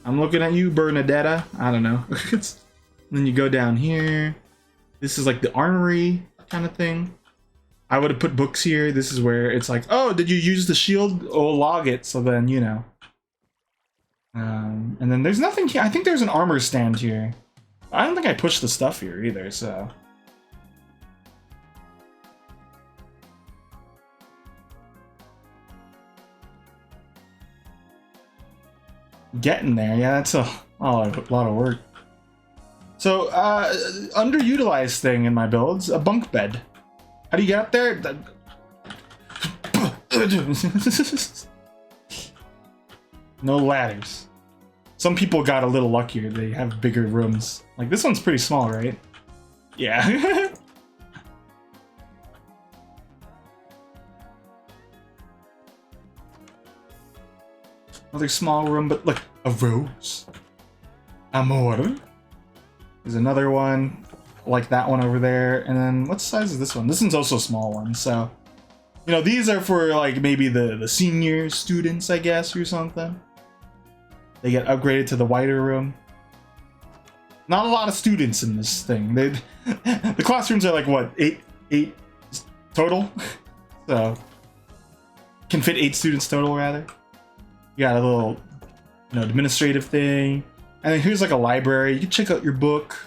I'm looking at you, Bernadetta. I don't know. Then you go down here. This is like the armory kind of thing. I would have put books here. This is where it's like, oh, did you use the shield? Oh, log it. So then, you know. And then there's nothing here. I think there's an armor stand here. I don't think I pushed the stuff here either, so. Getting there. Yeah, that's a lot of work. So, underutilized thing in my builds, a bunk bed. How do you get up there? No ladders. Some people got a little luckier. They have bigger rooms. Like, this one's pretty small, right? Yeah. Another small room, but look, a rose. Amor. There's another one, like that one over there. And then, what size is this one? This one's also a small one, so... You know, these are for, like, maybe the senior students, I guess, or something. They get upgraded to the wider room. Not a lot of students in this thing. The classrooms are like, what, 8 total? So, can fit 8 students total, rather. You got a little, you know, administrative thing. And then here's like a library. You can check out your book.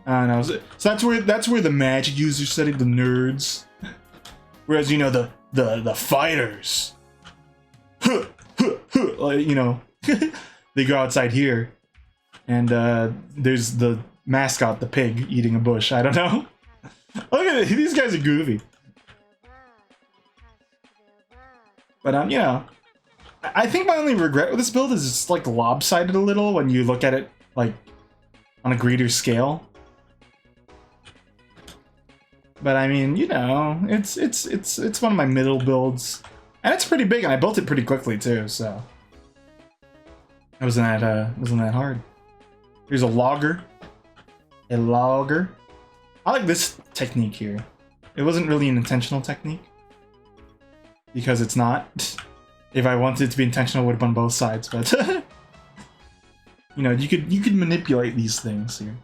I don't know. So that's where the magic users study, the nerds. Whereas, you know, the fighters, like, you know, they go outside here, and there's the mascot, the pig, eating a bush. I don't know. Look at it. These guys are goofy. But you know, I think my only regret with this build is it's like lopsided a little when you look at it like on a greater scale. But I mean, you know, it's one of my middle builds, and it's pretty big, and I built it pretty quickly too, so it wasn't that hard. Here's a logger. A logger. I like this technique here. It wasn't really an intentional technique, because it's not. If I wanted it to be intentional, I would have on both sides, but you know, you could manipulate these things here.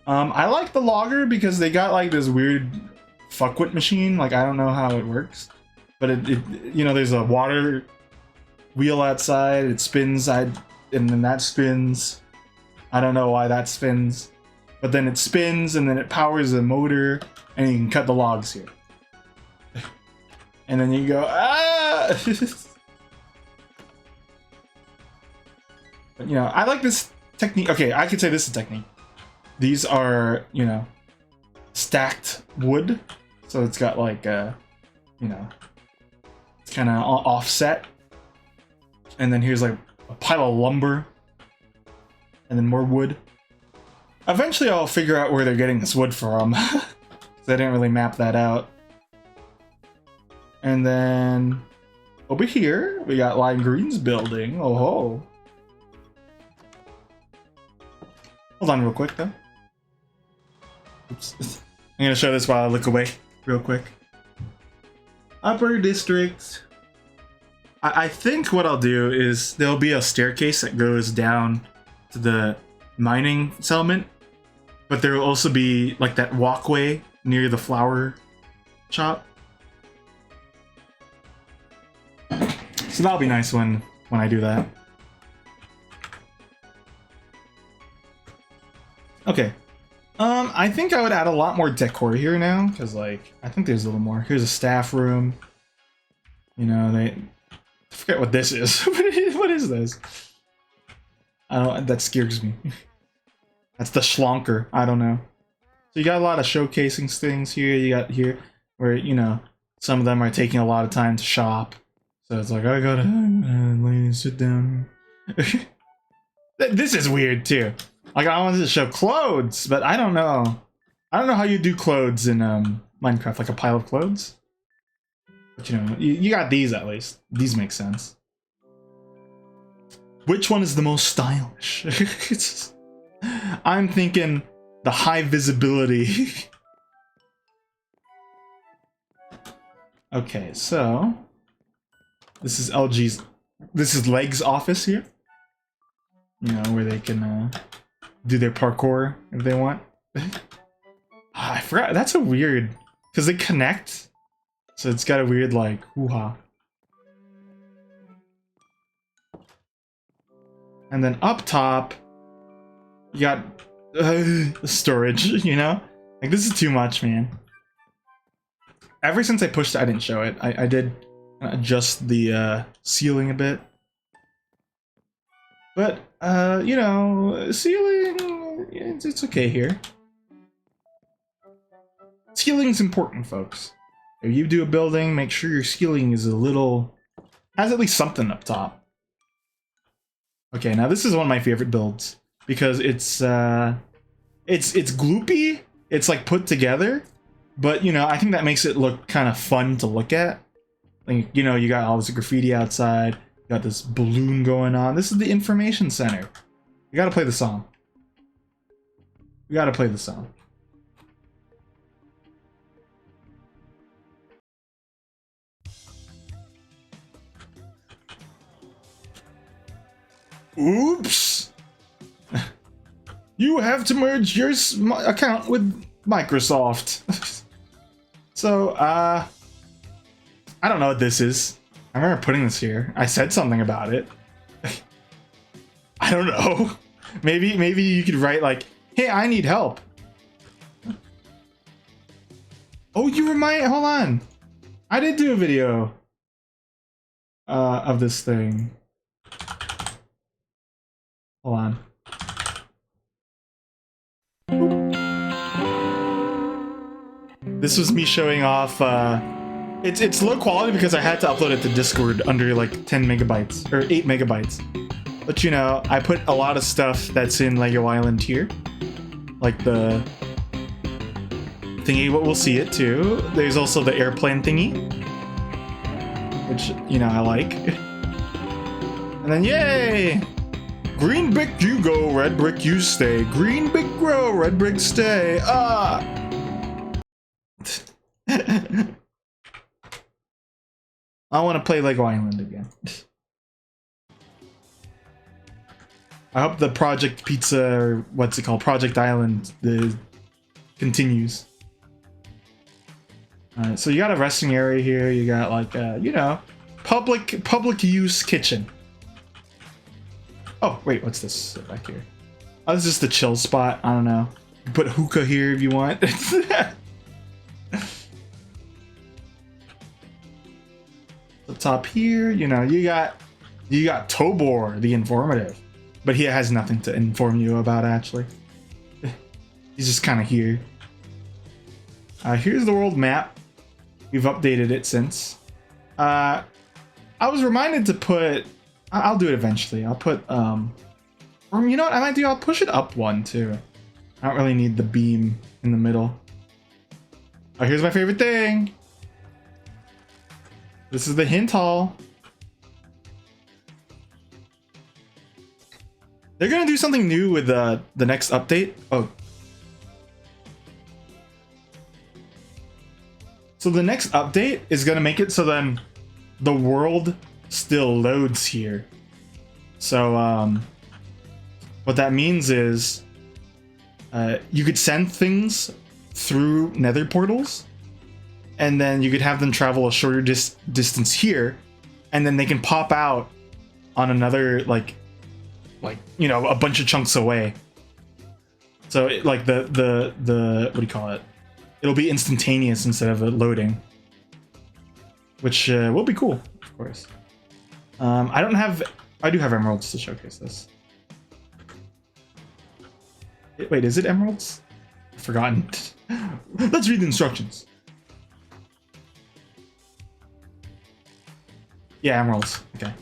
I like the logger because they got like this weird fuckwit machine. Like, I don't know how it works, but it you know, there's a water wheel outside. It spins, and then that spins. I don't know why that spins, but then it spins and then it powers the motor, and you can cut the logs here. And then you go, ah! But, you know, I like this technique. Okay, I could say this is a technique. These are, you know, stacked wood. So it's got like, you know, it's kind of offset. And then here's like a pile of lumber. And then more wood. Eventually I'll figure out where they're getting this wood from. Because I didn't really map that out. And then over here, we got Lime Green's building. Oh ho. Hold on real quick though. Oops. I'm gonna show this while I look away real quick. Upper District. I think what I'll do is there'll be a staircase that goes down to the mining settlement. But there will also be like that walkway near the flower shop. So that'll be nice when I do that. Okay. I think I would add a lot more decor here now, because like I think there's a little more. Here's a staff room. You know, I forget what this is. What is this? That scares me. That's the schlonker. I don't know. So you got a lot of showcasing things here. You got here where, you know, some of them are taking a lot of time to shop. So it's like, I gotta sit down. This is weird too. Like, I wanted to show clothes, but I don't know. I don't know how you do clothes in Minecraft, like a pile of clothes. But you know, you got these at least. These make sense. Which one is the most stylish? I'm thinking the high visibility. Okay, so this is LG's. This is Leg's office here. You know, where they can do their parkour if they want. I forgot. That's a weird, because they connect, so it's got a weird like hoo-ha. And then up top, you got storage. You know, like this is too much, man. Ever since I pushed it, I didn't show it. I did adjust the ceiling a bit. But, you know, ceiling, it's okay here. Ceiling's important, folks. If you do a building, make sure your ceiling is a little, has at least something up top. Okay, now this is one of my favorite builds because it's gloopy. It's like put together, but you know, I think that makes it look kind of fun to look at. Like, you know, you got all this graffiti outside. Got this balloon going on. This is the information center. You gotta play the song. You gotta play the song. Oops! You have to merge your account with Microsoft. So, I don't know what this is. I remember putting this here. I said something about it. I don't know. Maybe you could write like, hey, I need help. Oh, you remind, hold on. I did do a video of this thing. Hold on. This was me showing off, it's low quality because I had to upload it to Discord under like 10 megabytes, or 8 megabytes. But you know, I put a lot of stuff that's in Lego Island here. Like the thingy, we'll see it too. There's also the airplane thingy, which, you know, I like. And then, yay! Green brick you go, red brick you stay. Green brick grow, red brick stay. Ah! I want to play Lego Island again. I hope the Project Pizza, or what's it called, Project Island, continues. So you got a resting area here. You got like, you know, public use kitchen. Oh wait, what's this back here? Oh, this is just the chill spot. I don't know. You put hookah here if you want. The top here, you know, you got Tobor the Informative, but he has nothing to inform you about actually. He's just kind of here. Here's the world map. We've updated it since. I was reminded to put. I'll do it eventually. I'll put or you know what I might do? I'll push it up one too. I don't really need the beam in the middle. Oh, here's my favorite thing. This is the hint hall. They're gonna do something new with the next update. Oh. So the next update is gonna make it so then the world still loads here. So what that means is you could send things through nether portals, and then you could have them travel a shorter distance here, and then they can pop out on another like you know, a bunch of chunks away. So like the what do you call it? It'll be instantaneous instead of loading, which will be cool, of course. I do have emeralds to showcase this. Wait, is it emeralds? I've forgotten. Let's read the instructions. Yeah, emeralds. Okay.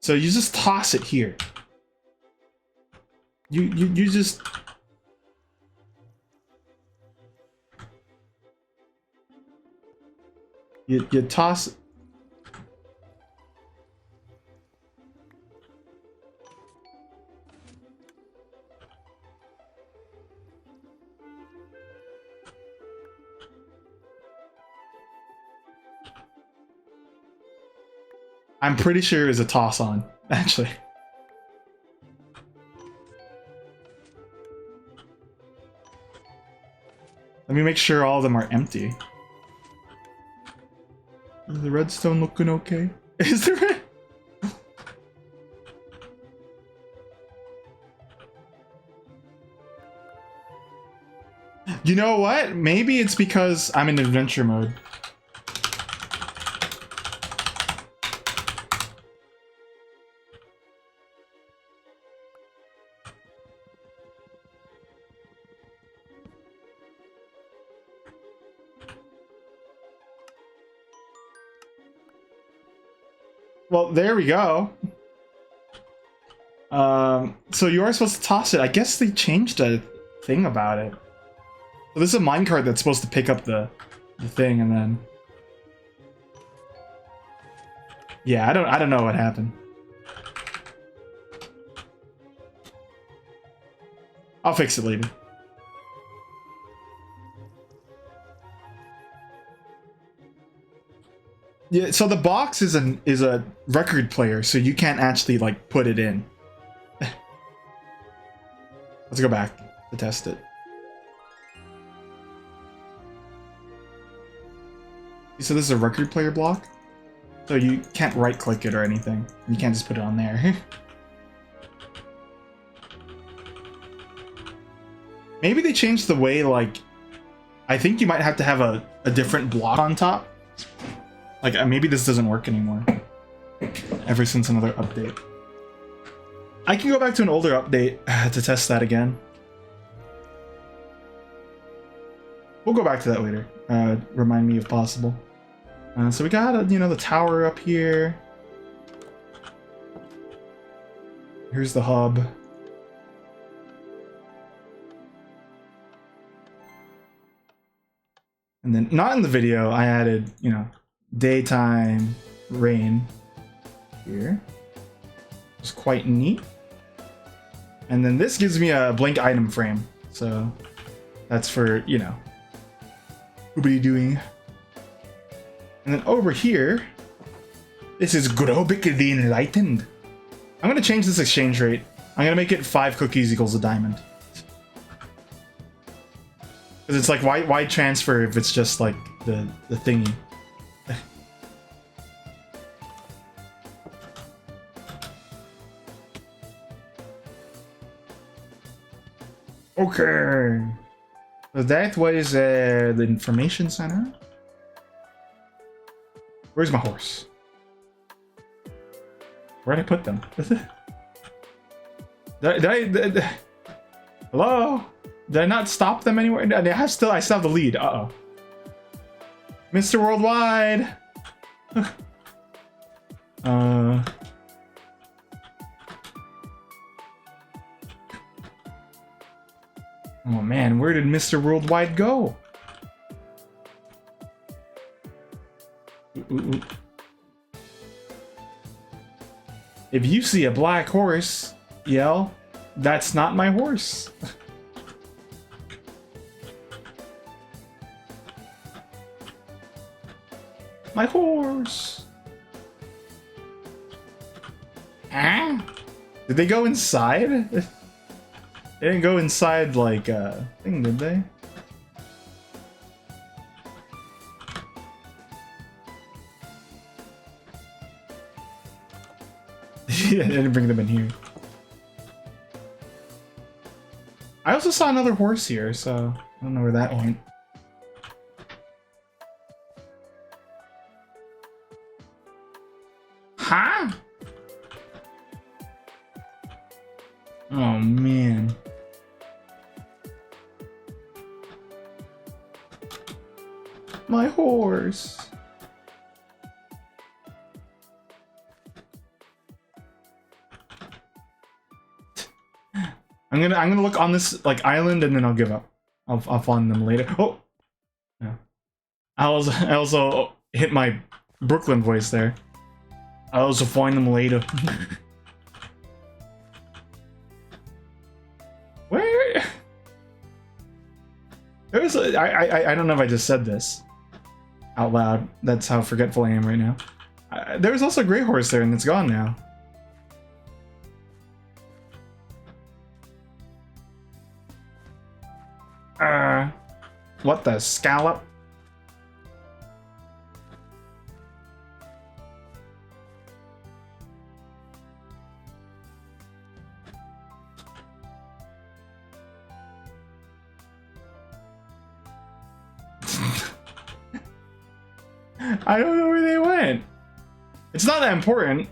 So you just toss it here. You just. You toss. I'm pretty sure it was a toss on, actually. Let me make sure all of them are empty. Is the redstone looking okay? Is the red? You know what? Maybe it's because I'm in adventure mode. Well, there we go. So you are supposed to toss it. I guess they changed a thing about it. So this is a minecart that's supposed to pick up the thing and then. Yeah, I don't know what happened. I'll fix it later. Yeah, so the box is a record player, so you can't actually like put it in. Let's go back to test it. So this is a record player block, so you can't right click it or anything. You can't just put it on there. Maybe they changed the way, like, I think you might have to have a different block on top. Like, maybe this doesn't work anymore. Ever since another update. I can go back to an older update to test that again. We'll go back to that later. Remind me if possible. So we got, you know, the tower up here. Here's the hub. And then, not in the video, I added, you know, daytime rain here. It's quite neat. And then this gives me a blank item frame. So that's for, you know, Scooby doing. And then over here, this is Grobik the Enlightened. I'm gonna change this exchange rate. I'm gonna make it 5 cookies equals a diamond. Because it's like, why transfer if it's just like the thingy? Okay. So that was the information center. Where's my horse? Where'd I put them? Hello? Did I not stop them anywhere? I still have the lead. Uh-oh. Mr. Worldwide! Oh man, where did Mr. Worldwide go? Ooh. If you see a black horse, yell, "That's not my horse." My horse. Huh? Did they go inside? They didn't go inside like a thing, did they? Yeah, I didn't bring them in here. I also saw another horse here, so I don't know where that went. Huh? Oh man. My horse. I'm gonna look on this like island and then I'll give up. I'll find them later. Oh, no. I also hit my Brooklyn voice there. I'll also find them later. Where? There's I don't know if I just said this out loud. That's how forgetful I am right now. There was also a gray horse there and it's gone now. What the scallop? I don't know where they went. It's not that important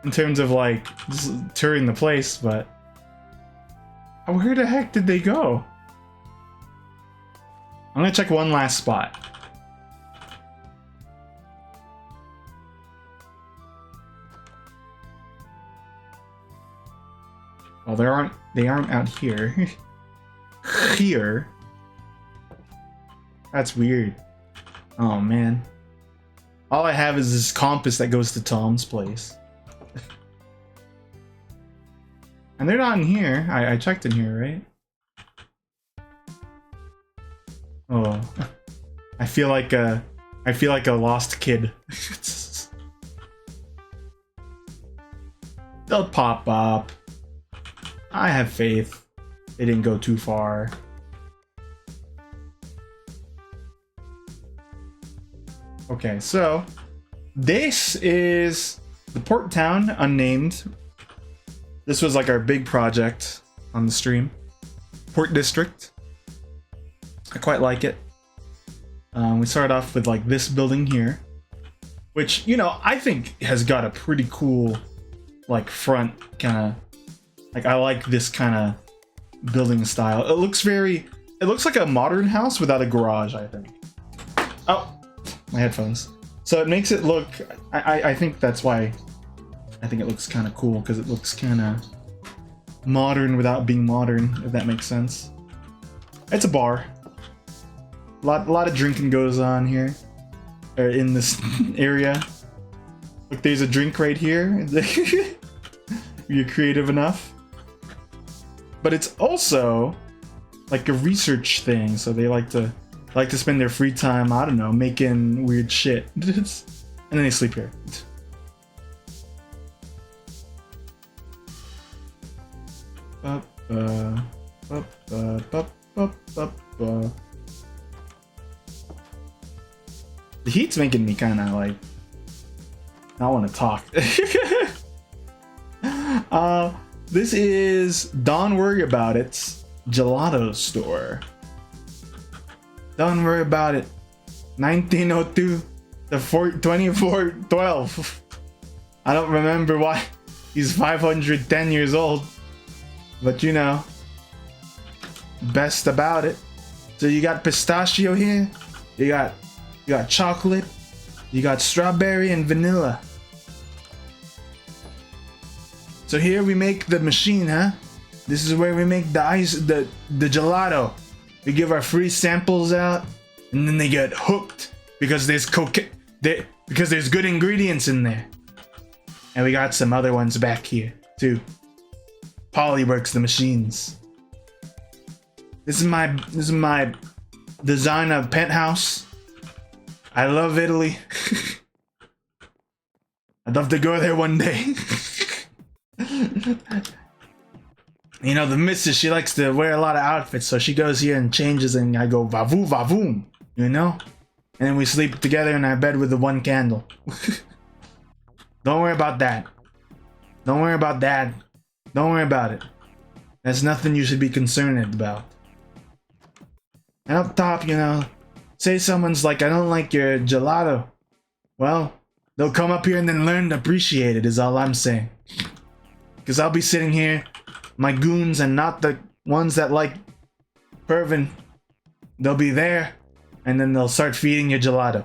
in terms of like just touring the place, but where the heck did they go? I'm gonna check one last spot. Well, they aren't out here. Here. That's weird. Oh man. All I have is this compass that goes to Tom's place. And they're not in here. I checked in here, right? Oh, I feel like a lost kid. They'll pop up. I have faith. They didn't go too far. Okay, so this is the port town unnamed. This was like our big project on the stream. Port district. I quite like it. We started off with like this building here, which, you know, I think has got a pretty cool like front kind of, like I like this kind of building style. It looks like a modern house without a garage, I think. Oh, my headphones. So it makes it look, I think that's why I think it looks kind of cool, because it looks kind of modern without being modern, if that makes sense. It's a bar. A lot of drinking goes on here, or in this area. Look, there's a drink right here. You're creative enough. But it's also like a research thing, so they like to like to spend their free time, I don't know, making weird shit. And then they sleep here. The heat's making me kind of like not want to talk. This is Don't Worry About It's Gelato Store. Don't worry about it. 1902 to 2412. I don't remember why he's 510 years old, but you know, best about it. So you got pistachio here, you got chocolate, you got strawberry and vanilla. So here we make the machine, huh? This is where we make the ice, the gelato. We give our free samples out, and then they get hooked because there's because there's good ingredients in there. And we got some other ones back here too. Polly works the machines. This is my design of penthouse. I love Italy. I'd love to go there one day. You know, the missus, she likes to wear a lot of outfits, so she goes here and changes, and I go vavoom vavoom, you know? And then we sleep together in our bed with the one candle. Don't worry about that. Don't worry about that. Don't worry about it. That's nothing you should be concerned about. And up top, you know, say someone's like, I don't like your gelato. Well, they'll come up here and then learn to appreciate it, is all I'm saying. Because I'll be sitting here, my goons and not the ones that like Pervin, they'll be there, and then they'll start feeding you gelato.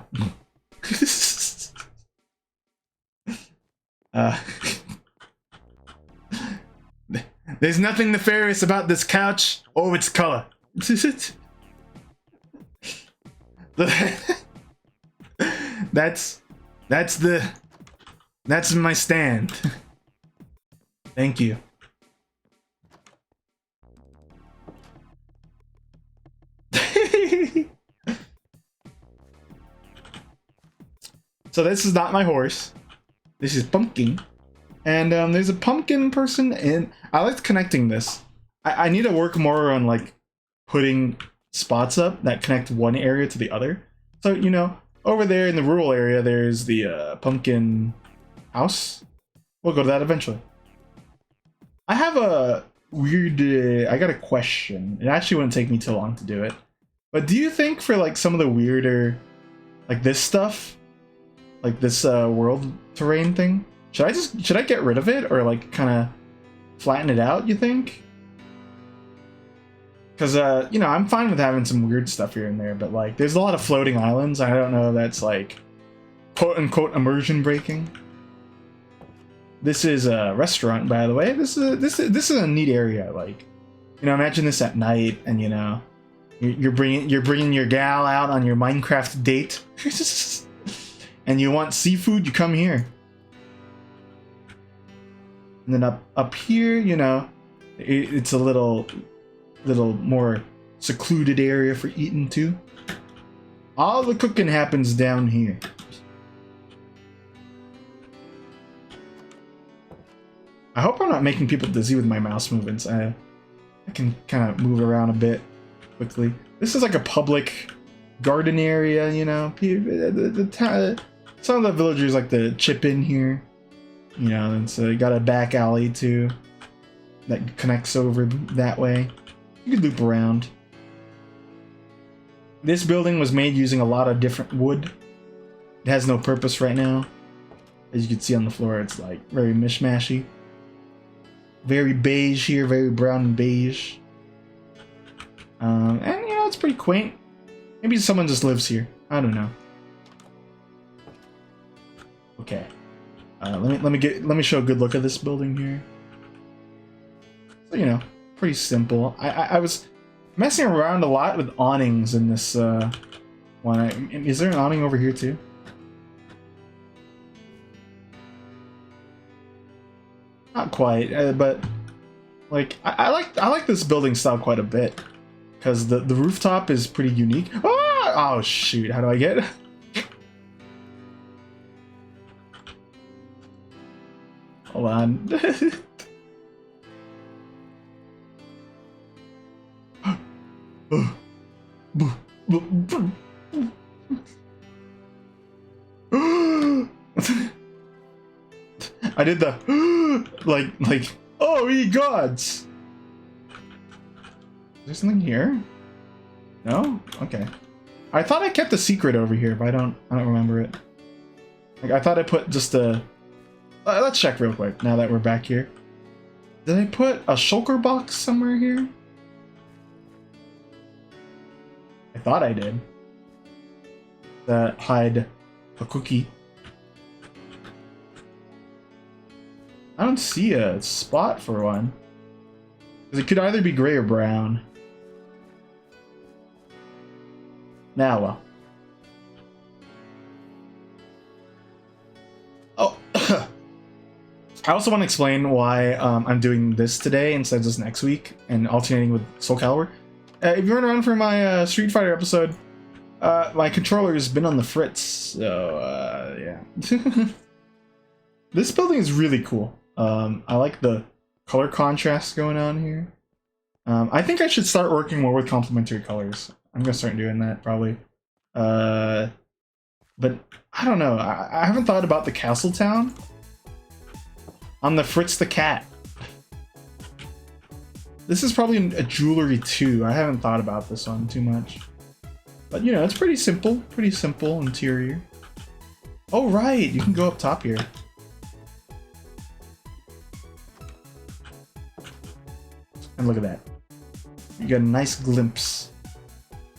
There's nothing nefarious about this couch or its color. That's my stand. Thank you. So this is not my horse. This is Pumpkin. And there's a pumpkin person in. I liked connecting this. I need to work more on like putting spots up that connect one area to the other. So, you know, over there in the rural area, there's the pumpkin house. We'll go to that eventually. I have a weird, I got a question. It actually wouldn't take me too long to do it. But do you think for like some of the weirder, like this stuff, like this world terrain thing, should I get rid of it or like kind of flatten it out, you think? Because, you know, I'm fine with having some weird stuff here and there, but like there's a lot of floating islands. I don't know if that's like quote unquote immersion breaking. This is a restaurant, by the way. This is a neat area. Like, you know, imagine this at night, and you know, you're bringing your gal out on your Minecraft date, and you want seafood, you come here. And then up here, you know, it's a little more secluded area for eating too. All the cooking happens down here. I hope I'm not making people dizzy with my mouse movements. I can kind of move around a bit quickly. This is like a public garden area, you know. Some of the villagers like to chip in here, you know. And so you got a back alley too that connects over that way. You could loop around. This building was made using a lot of different wood. It has no purpose right now. As you can see on the floor, it's like very mishmashy. Very beige here, very brown and beige. And you know, it's pretty quaint. Maybe someone just lives here. I don't know. Okay. Let me show a good look at this building here. So, you know, pretty simple. I was messing around a lot with awnings in this one. Is there an awning over here too? Not quite, but like I like this building style quite a bit because the rooftop is pretty unique. Ah! Oh shoot, how do I get? Hold on. I did the like oh ye gods. Is there something here? No? Okay. I thought I kept a secret over here, but I don't remember it. Like I thought I put just a let's check real quick now that we're back here. Did I put a shulker box somewhere here? I thought I did. That hide a cookie. I don't see a spot for one. Because it could either be gray or brown. Now, well. Oh. I also want to explain why I'm doing this today instead of just next week and alternating with Soul Calibur. If you weren't around for my Street Fighter episode, my controller has been on the fritz, so yeah. This building is really cool. I like the color contrast going on here. I think I should start working more with complementary colors. I'm gonna start doing that probably. But I don't know. I haven't thought about the castle town. On the Fritz the Cat. This is probably a jewelry too. I haven't thought about this one too much. But you know, it's pretty simple interior. Oh right, you can go up top here. And look at that. You got a nice glimpse.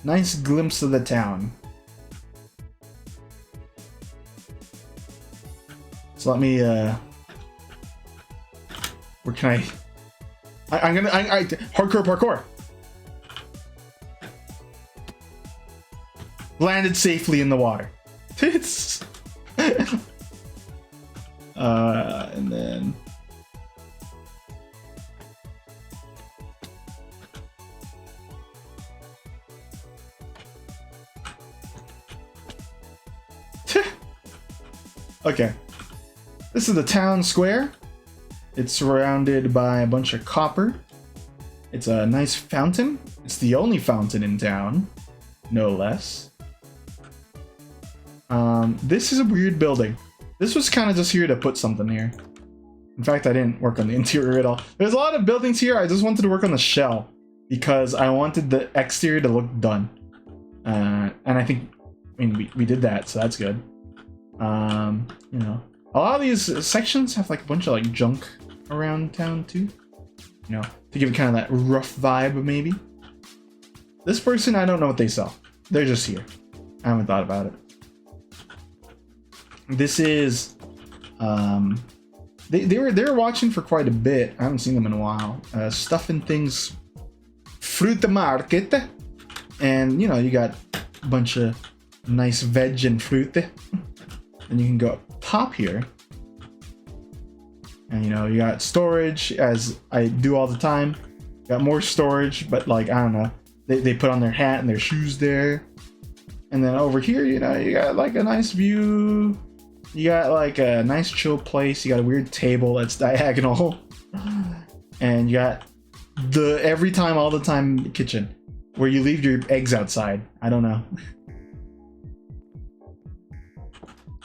Nice glimpse of the town. So let me where can I'm gonna hardcore parkour. Landed safely in the water. It's and then okay. This is the town square. It's surrounded by a bunch of copper. It's a nice fountain. It's the only fountain in town, no less. This is a weird building. This was kind of just here to put something here. In fact, I didn't work on the interior at all. There's a lot of buildings here. I just wanted to work on the shell because I wanted the exterior to look done. And I think, I mean, we did that, so that's good. You know, a lot of these sections have like a bunch of like junk around town too. You know, to give it kind of that rough vibe maybe. This person, I don't know what they sell. They're just here. I haven't thought about it. This is, they were watching for quite a bit. I haven't seen them in a while. Stuff and Things Fruit Market. And, you know, you got a bunch of nice veg and fruit. And you can go up top here. And, you know, you got storage, as I do all the time. You got more storage, but, like, I don't know. They put on their hat and their shoes there. And then over here, you know, you got, like, a nice view. You got, like, a nice chill place. You got a weird table that's diagonal. And you got the every time, all the time kitchen. Where you leave your eggs outside. I don't know.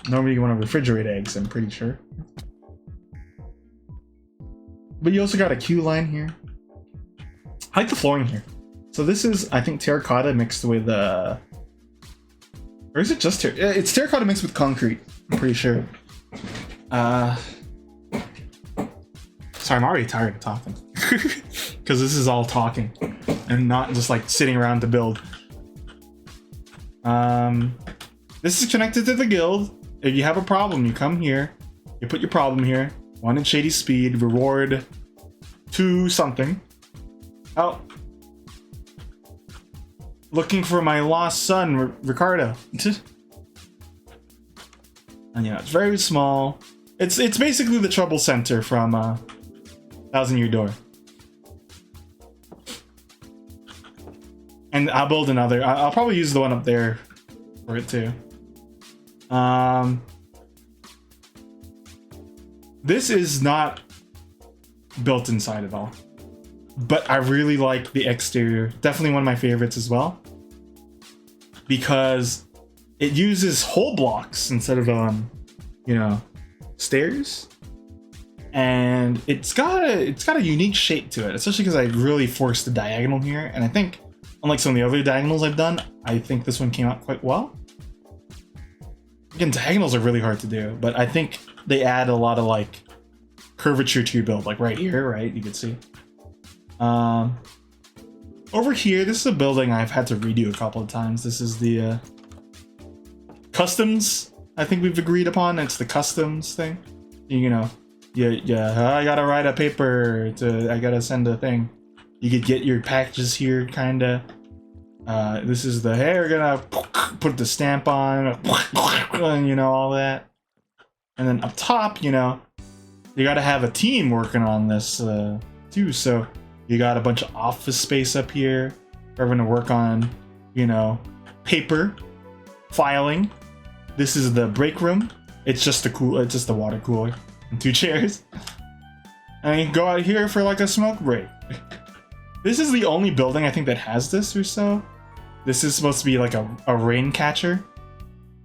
Normally you want to refrigerate eggs, I'm pretty sure. But you also got a queue line here. I like the flooring here. So this is, I think, terracotta mixed with, or is it just it's terracotta mixed with concrete, I'm pretty sure. Sorry, I'm already tired of talking. Because this is all talking. And not just, like, sitting around to build. This is connected to the guild. If you have a problem, you come here. You put your problem here. 1 in Shady Speed, reward 2 something. Oh. Looking for my lost son, Ricardo. And yeah, it's very small. It's basically the Trouble Center from Thousand Year Door. And I'll build another. I'll probably use the one up there for it too. This is not built inside at all, but I really like the exterior. Definitely one of my favorites as well, because it uses whole blocks instead of you know, stairs, and it's got a unique shape to it, especially because I really forced the diagonal here, and I think unlike some of the other diagonals I've done, I think this one came out quite well. Again, diagonals are really hard to do, but I think they add a lot of like curvature to your build, like right here, right? You can see. Over here, this is a building I've had to redo a couple of times. This is the customs I think we've agreed upon. It's the customs thing. You know, yeah. I gotta write a paper I gotta send a thing. You could get your packages here, kinda. This is the, hey, we're gonna put the stamp on, and you know, all that. And then up top, you know, you gotta have a team working on this too. So you got a bunch of office space up here. We're gonna work on, you know, paper, filing. This is the break room. It's just the water cooler and 2 chairs. And you can go out here for like a smoke break. This is the only building I think that has this or so. This is supposed to be like a rain catcher,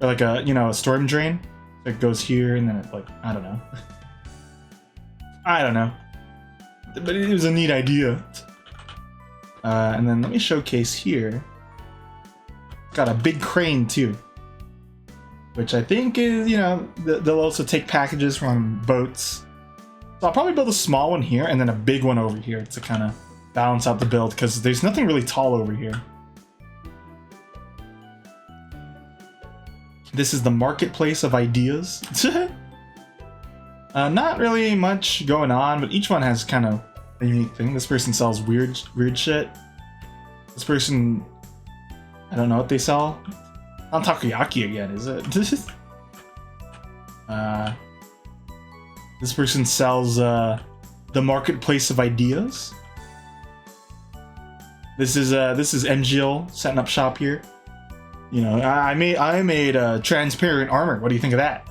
or like a, you know, a storm drain that goes here, and then it, like, I don't know. I don't know, but it was a neat idea. And then let me showcase here. Got a big crane too, which I think is, you know, they'll also take packages from boats. So I'll probably build a small one here and then a big one over here to kind of balance out the build, because there's nothing really tall over here. This is the marketplace of ideas. Not really much going on, but each one has kind of a unique thing. This person sells weird shit. This person, I don't know what they sell. Not takoyaki again, is it? This person sells the marketplace of ideas. This is MGL setting up shop here. You know, I made a transparent armor. What do you think of that?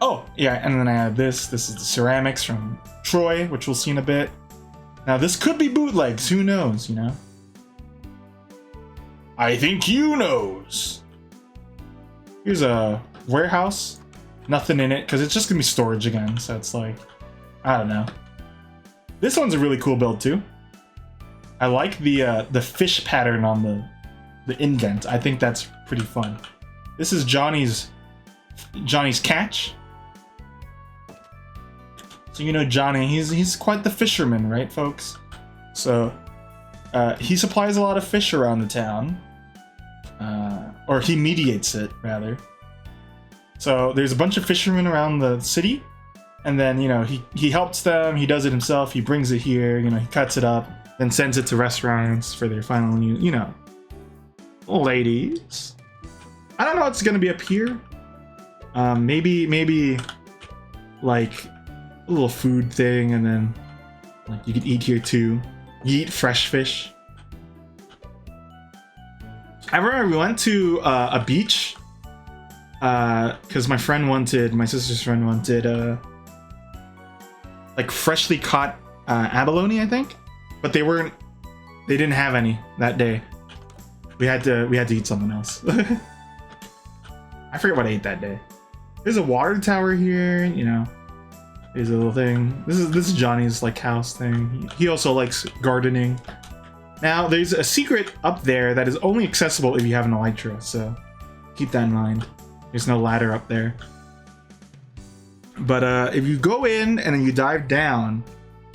Oh, yeah, and then I have this. This is the ceramics from Troy, which we'll see in a bit. Now, this could be bootlegs. Who knows, you know? I think you knows. Here's a warehouse. Nothing in it, because it's just going to be storage again. So it's like, I don't know. This one's a really cool build, too. I like the fish pattern on the indent. I think that's pretty fun. This is Johnny's catch. So you know Johnny, he's quite the fisherman, right, folks? So he supplies a lot of fish around the town, or he mediates it rather. So there's a bunch of fishermen around the city, and then, you know, he helps them. He does it himself. He brings it here. You know, he cuts it up. Then sends it to restaurants for their final use, you know. Ladies. I don't know what's gonna be up here. Maybe like a little food thing, and then like you could eat here too. You eat fresh fish. I remember we went to a beach because my sister's friend wanted like freshly caught abalone, I think. But they didn't have any that day. We had to eat something else. I forget what I ate that day. There's a water tower here, you know. There's a little thing. This is Johnny's like house thing. He also likes gardening. Now there's a secret up there that is only accessible if you have an elytra, so keep that in mind. There's no ladder up there. But if you go in and then you dive down,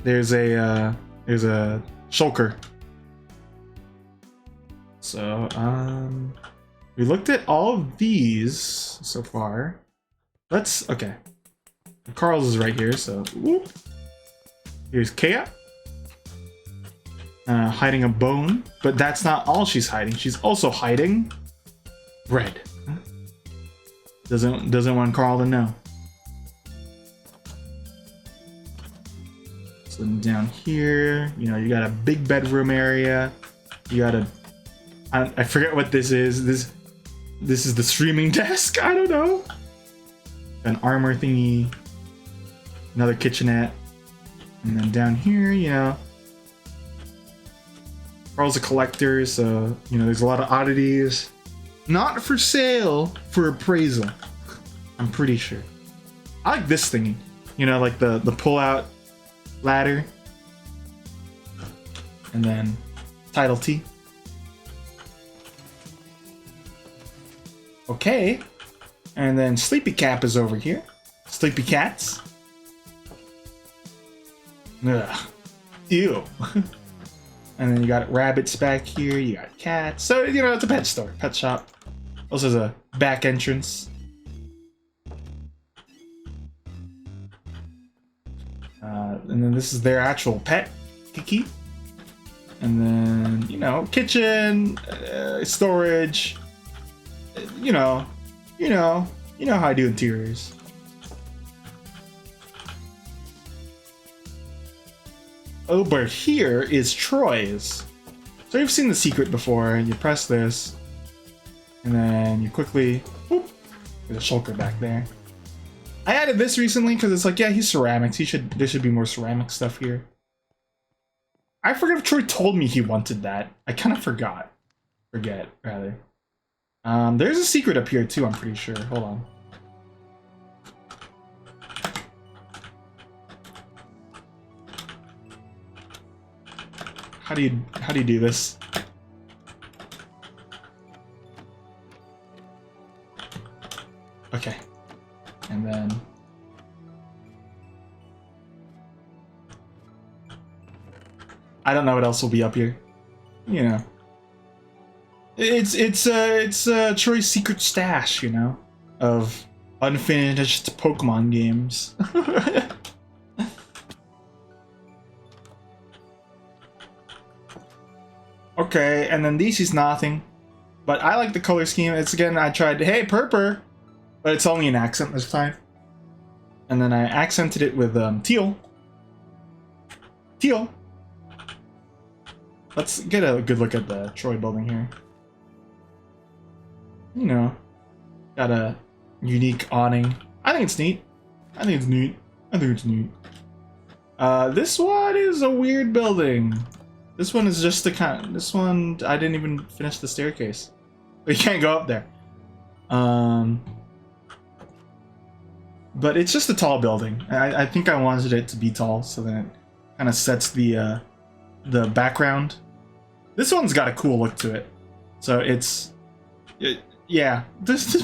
there's a shulker. So we looked at all of these so far. Okay. Carl's is right here, so whoop. Here's Kea. Hiding a bone, but that's not all she's hiding. She's also hiding bread. Doesn't want Carl to know. So then down here, you know, you got a big bedroom area. You got a, I forget what this is. This is the streaming desk. I don't know. An armor thingy. Another kitchenette. And then down here, you know, Carl's a collector, so, you know, there's a lot of oddities. Not for sale, for appraisal. I'm pretty sure. I like this thingy. You know, like the pull-out ladder. And then title T. Okay. And then Sleepy Cap is over here. Sleepy Cats. Ugh. Ew. And then you got rabbits back here. You got cats. So, you know, it's a pet store, pet shop. Also has a back entrance. And then this is their actual pet, Kiki. And then, you know, kitchen, storage. You know how I do interiors. Over here is Troy's. So you've seen the secret before, and you press this, and then you quickly, whoop, there's a shulker back there. I added this recently because it's like, yeah, he's ceramics. There should be more ceramic stuff here. I forget if Troy told me he wanted that. I kind of forget, rather. There's a secret up here too, I'm pretty sure. Hold on. How do you do this? Okay. And then I don't know what else will be up here. You know. It's Troy's secret stash, you know, of unfinished Pokemon games. Okay, and then this is nothing. But I like the color scheme. It's again, I tried, hey, purple, but it's only an accent this time. And then I accented it with teal. Teal. Let's get a good look at the Troy building here. You know, got a unique awning. I think it's neat. This one is a weird building. This one is just the kind. This one, I didn't even finish the staircase. We can't go up there. But it's just a tall building. I think I wanted it to be tall, so then it kind of sets the background. This one's got a cool look to it. So yeah. This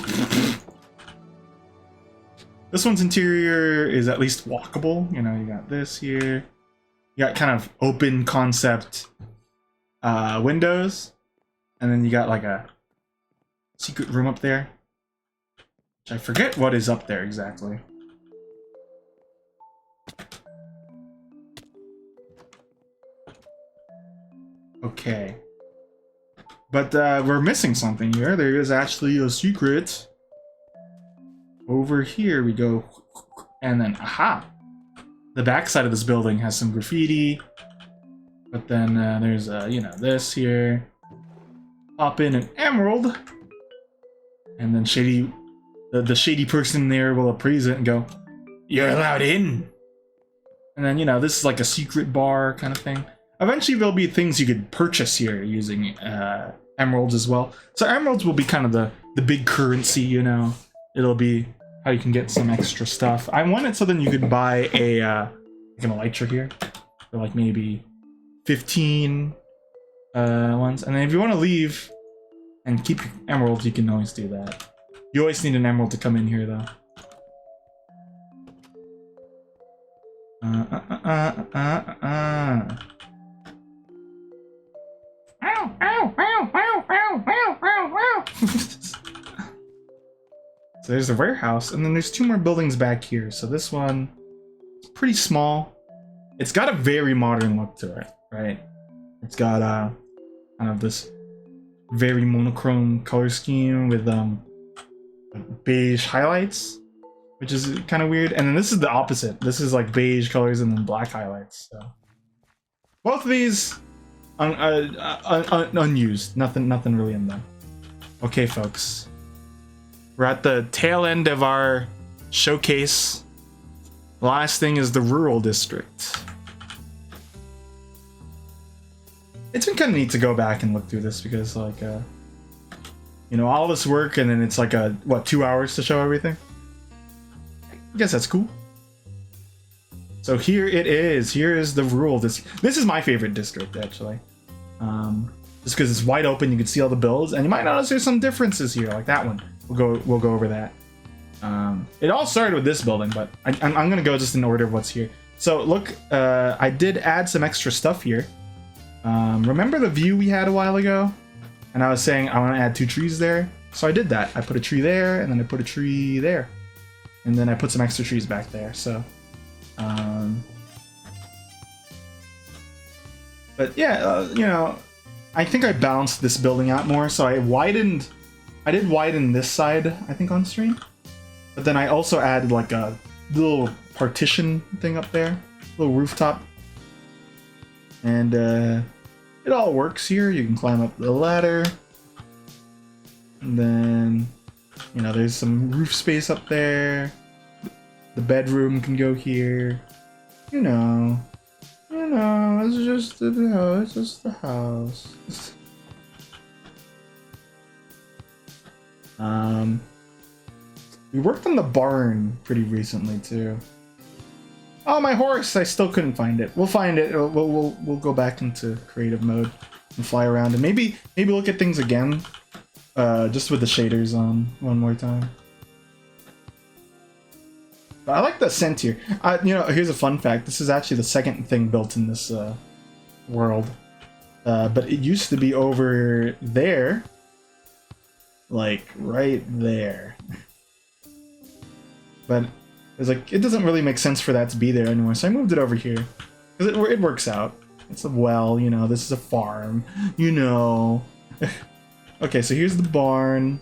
one's interior is at least walkable. You know, you got this here. You got kind of open concept windows, and then you got like a secret room up there, which I forget what is up there exactly. Okay, but we're missing something here. There is actually a secret. Over here we go, and then aha! The back side of this building has some graffiti, but then there's you know, this here. Pop in an emerald, and then the shady person there will appraise it and go, "You're allowed in." And then, you know, this is like a secret bar kind of thing. Eventually there'll be things you could purchase here using emeralds as well. So emeralds will be kind of the big currency, you know. It'll be how you can get some extra stuff. I want it so then you could buy a like an elytra here for like maybe 15 ones. And then if you want to leave and keep your emeralds, you can always do that. You always need an emerald to come in here though. So there's the warehouse, and then there's two more buildings back here. So this one is pretty small. It's got a very modern look to it, right? It's got kind of this very monochrome color scheme with beige highlights, which is kind of weird. And then this is the opposite. This is like beige colors and then black highlights. So both of these unused. Nothing really in them. Okay, folks. We're at the tail end of our showcase. The last thing is the rural district. It's been kind of neat to go back and look through this because, like, you know, all this work and then it's like what, 2 hours to show everything? I guess that's cool. So here it is. Here is the rural district. This is my favorite district, actually. Just because it's wide open, you can see all the builds, and you might notice there's some differences here, like that one. We'll go over that. It all started with this building, but I'm gonna go just in order of what's here. So look, I did add some extra stuff here. Remember the view we had a while ago? And I was saying I want to add 2 trees there. So I did that. I put a tree there, and then I put a tree there. And then I put some extra trees back there, so... But yeah, you know, I think I balanced this building out more, so I did widen this side, I think, on stream. But then I also added like a little partition thing up there, little rooftop. And it all works here. You can climb up the ladder. And then, you know, there's some roof space up there. The bedroom can go here. You know, it's just the house. We worked on the barn pretty recently too. Oh, my horse! I still couldn't find it. We'll find it. We'll go back into creative mode and fly around and maybe look at things again, just with the shaders on one more time. But I like the scent here. You know, here's a fun fact. This is actually the second thing built in this world, but it used to be over there, like right there. But it's like, it doesn't really make sense for that to be there anymore, so I moved it over here. Because it works out. It's a well, you know, this is a farm, you know. Okay, so here's the barn.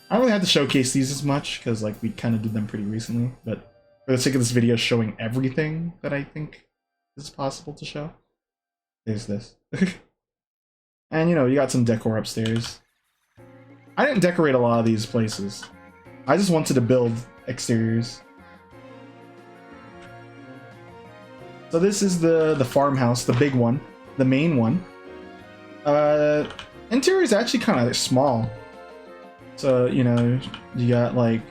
I don't really have to showcase these as much, because like we kind of did them pretty recently, but for the sake of this video showing everything that I think is possible to show, there's this. And you know, you got some decor upstairs. I didn't decorate a lot of these places. I just wanted to build exteriors. So this is the farmhouse, the big one, the main one. Interior is actually kind of small. So, you know, you got like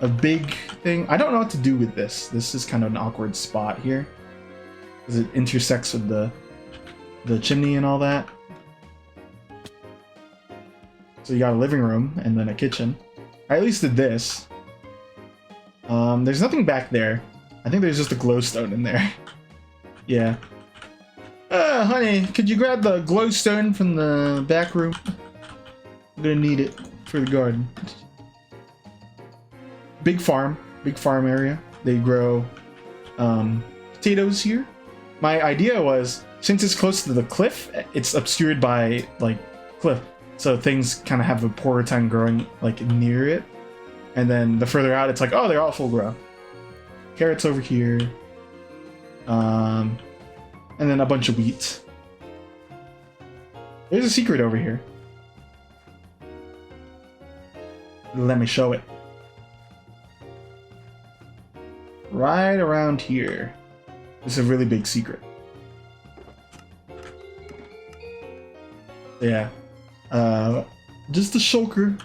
a big thing. I don't know what to do with this. This is kind of an awkward spot here, because it intersects with the chimney and all that. So you got a living room and then a kitchen. I at least did this. There's nothing back there. I think there's just a glowstone in there. Yeah. Honey, could you grab the glowstone from the back room? I'm gonna need it for the garden. Big farm area. They grow potatoes here. My idea was, since it's close to the cliff, it's obscured by like cliff, so things kind of have a poorer time growing like near it. And then the further out, it's like, oh, they're all full grown. Carrots over here. And then a bunch of wheat. There's a secret over here. Let me show it. Right around here. It's a really big secret. Yeah. Just a shulker.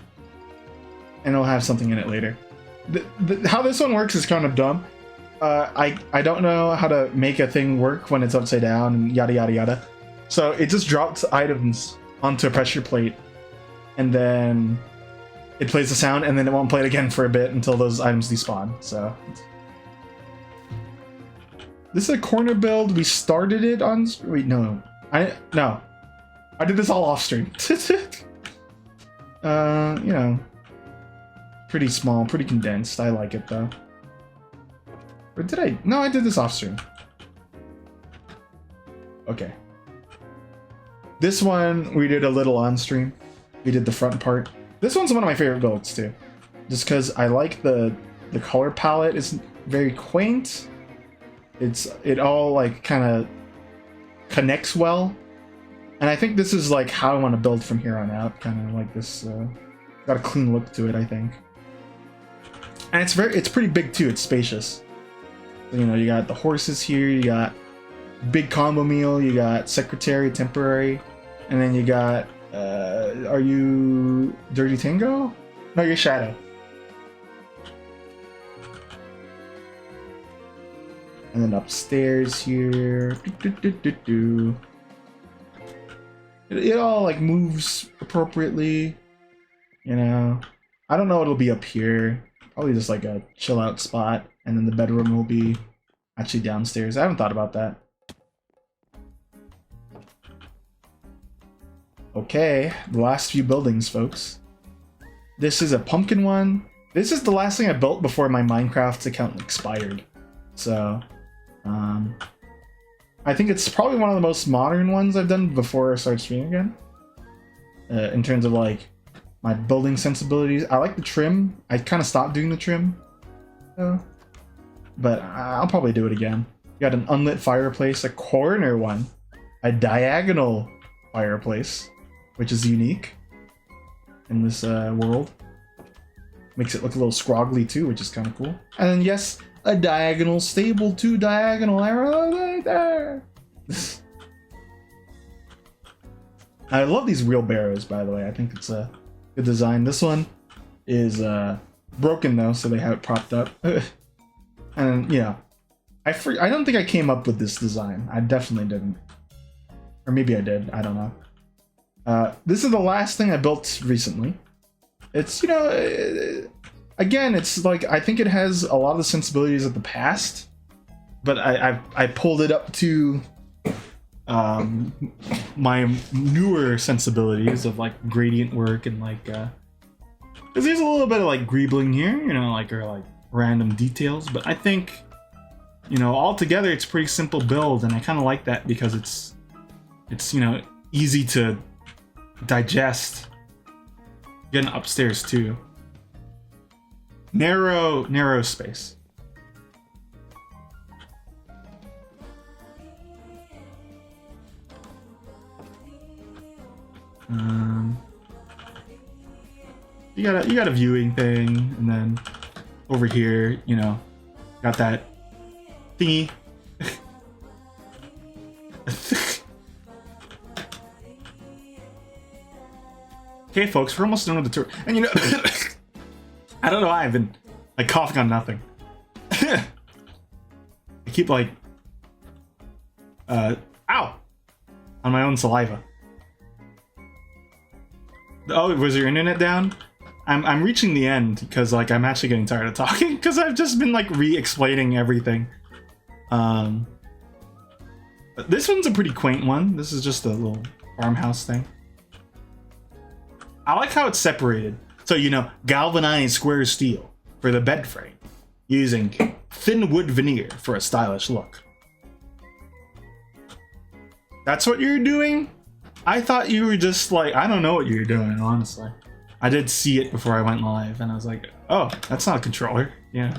And it'll have something in it later. How this one works is kind of dumb. I don't know how to make a thing work when it's upside down and yada yada yada. So it just drops items onto a pressure plate, and then it plays the sound, and then it won't play it again for a bit until those items despawn. So this is a corner build. We started it on... Wait, no. I did this all off stream. You know, pretty small, pretty condensed. I like it though. Or did I? No, I did this off stream. Okay. This one we did a little on stream. We did the front part. This one's one of my favorite builds too, just because I like the The color palette is very quaint. It all like kind of connects well, and I think this is like how I want to build from here on out. Kind of like this. Got a clean look to it, I think. And it's pretty big too. It's spacious. You know, you got the horses here. You got big combo meal. You got secretary temporary, and then you got. Are you Dirty Tango? No, you're Shadow. And then upstairs here, it all like moves appropriately. You know, I don't know what'll be up here. Probably just like a chill out spot, and then the bedroom will be actually downstairs. I haven't thought about that. Okay, the last few buildings, folks. This is a pumpkin one. This is the last thing I built before my Minecraft account expired. So, I think it's probably one of the most modern ones I've done before I started streaming again. In terms of like my building sensibilities. I like the trim. I kind of stopped doing the trim. But I'll probably do it again. You got an unlit fireplace, a corner one, a diagonal fireplace, which is unique in this world. Makes it look a little scroggly too, which is kind of cool. And then yes, a diagonal stable, 2 diagonal arrows right there. I love these wheelbarrows, by the way. I think it's a good design. This one is broken though, so they have it propped up. And you know, I don't think I came up with this design. I definitely didn't, or maybe I did. I don't know. This is the last thing I built recently. It's, you know, again, it's like I think it has a lot of the sensibilities of the past, but I pulled it up to my newer sensibilities of like gradient work and like because there's a little bit of like greebling here, you know, like, or like random details, but I think, you know, altogether it's a pretty simple build, and I kind of like that because it's you know, easy to digest. Getting upstairs too. Narrow space. You got a viewing thing, and then over here, you know, got that thingy. Okay, folks, we're almost done with the tour. And you know, I don't know why I've been like coughing on nothing. I keep like, ow, on my own saliva. Oh, was your internet down? I'm reaching the end because like I'm actually getting tired of talking because I've just been like re-explaining everything. This one's a pretty quaint one. This is just a little farmhouse thing. I like how it's separated. So, you know, galvanized square steel for the bed frame, using thin wood veneer for a stylish look. That's what you're doing? I thought you were just like, I don't know what you're doing, honestly. I did see it before I went live, and I was like, oh, that's not a controller. Yeah.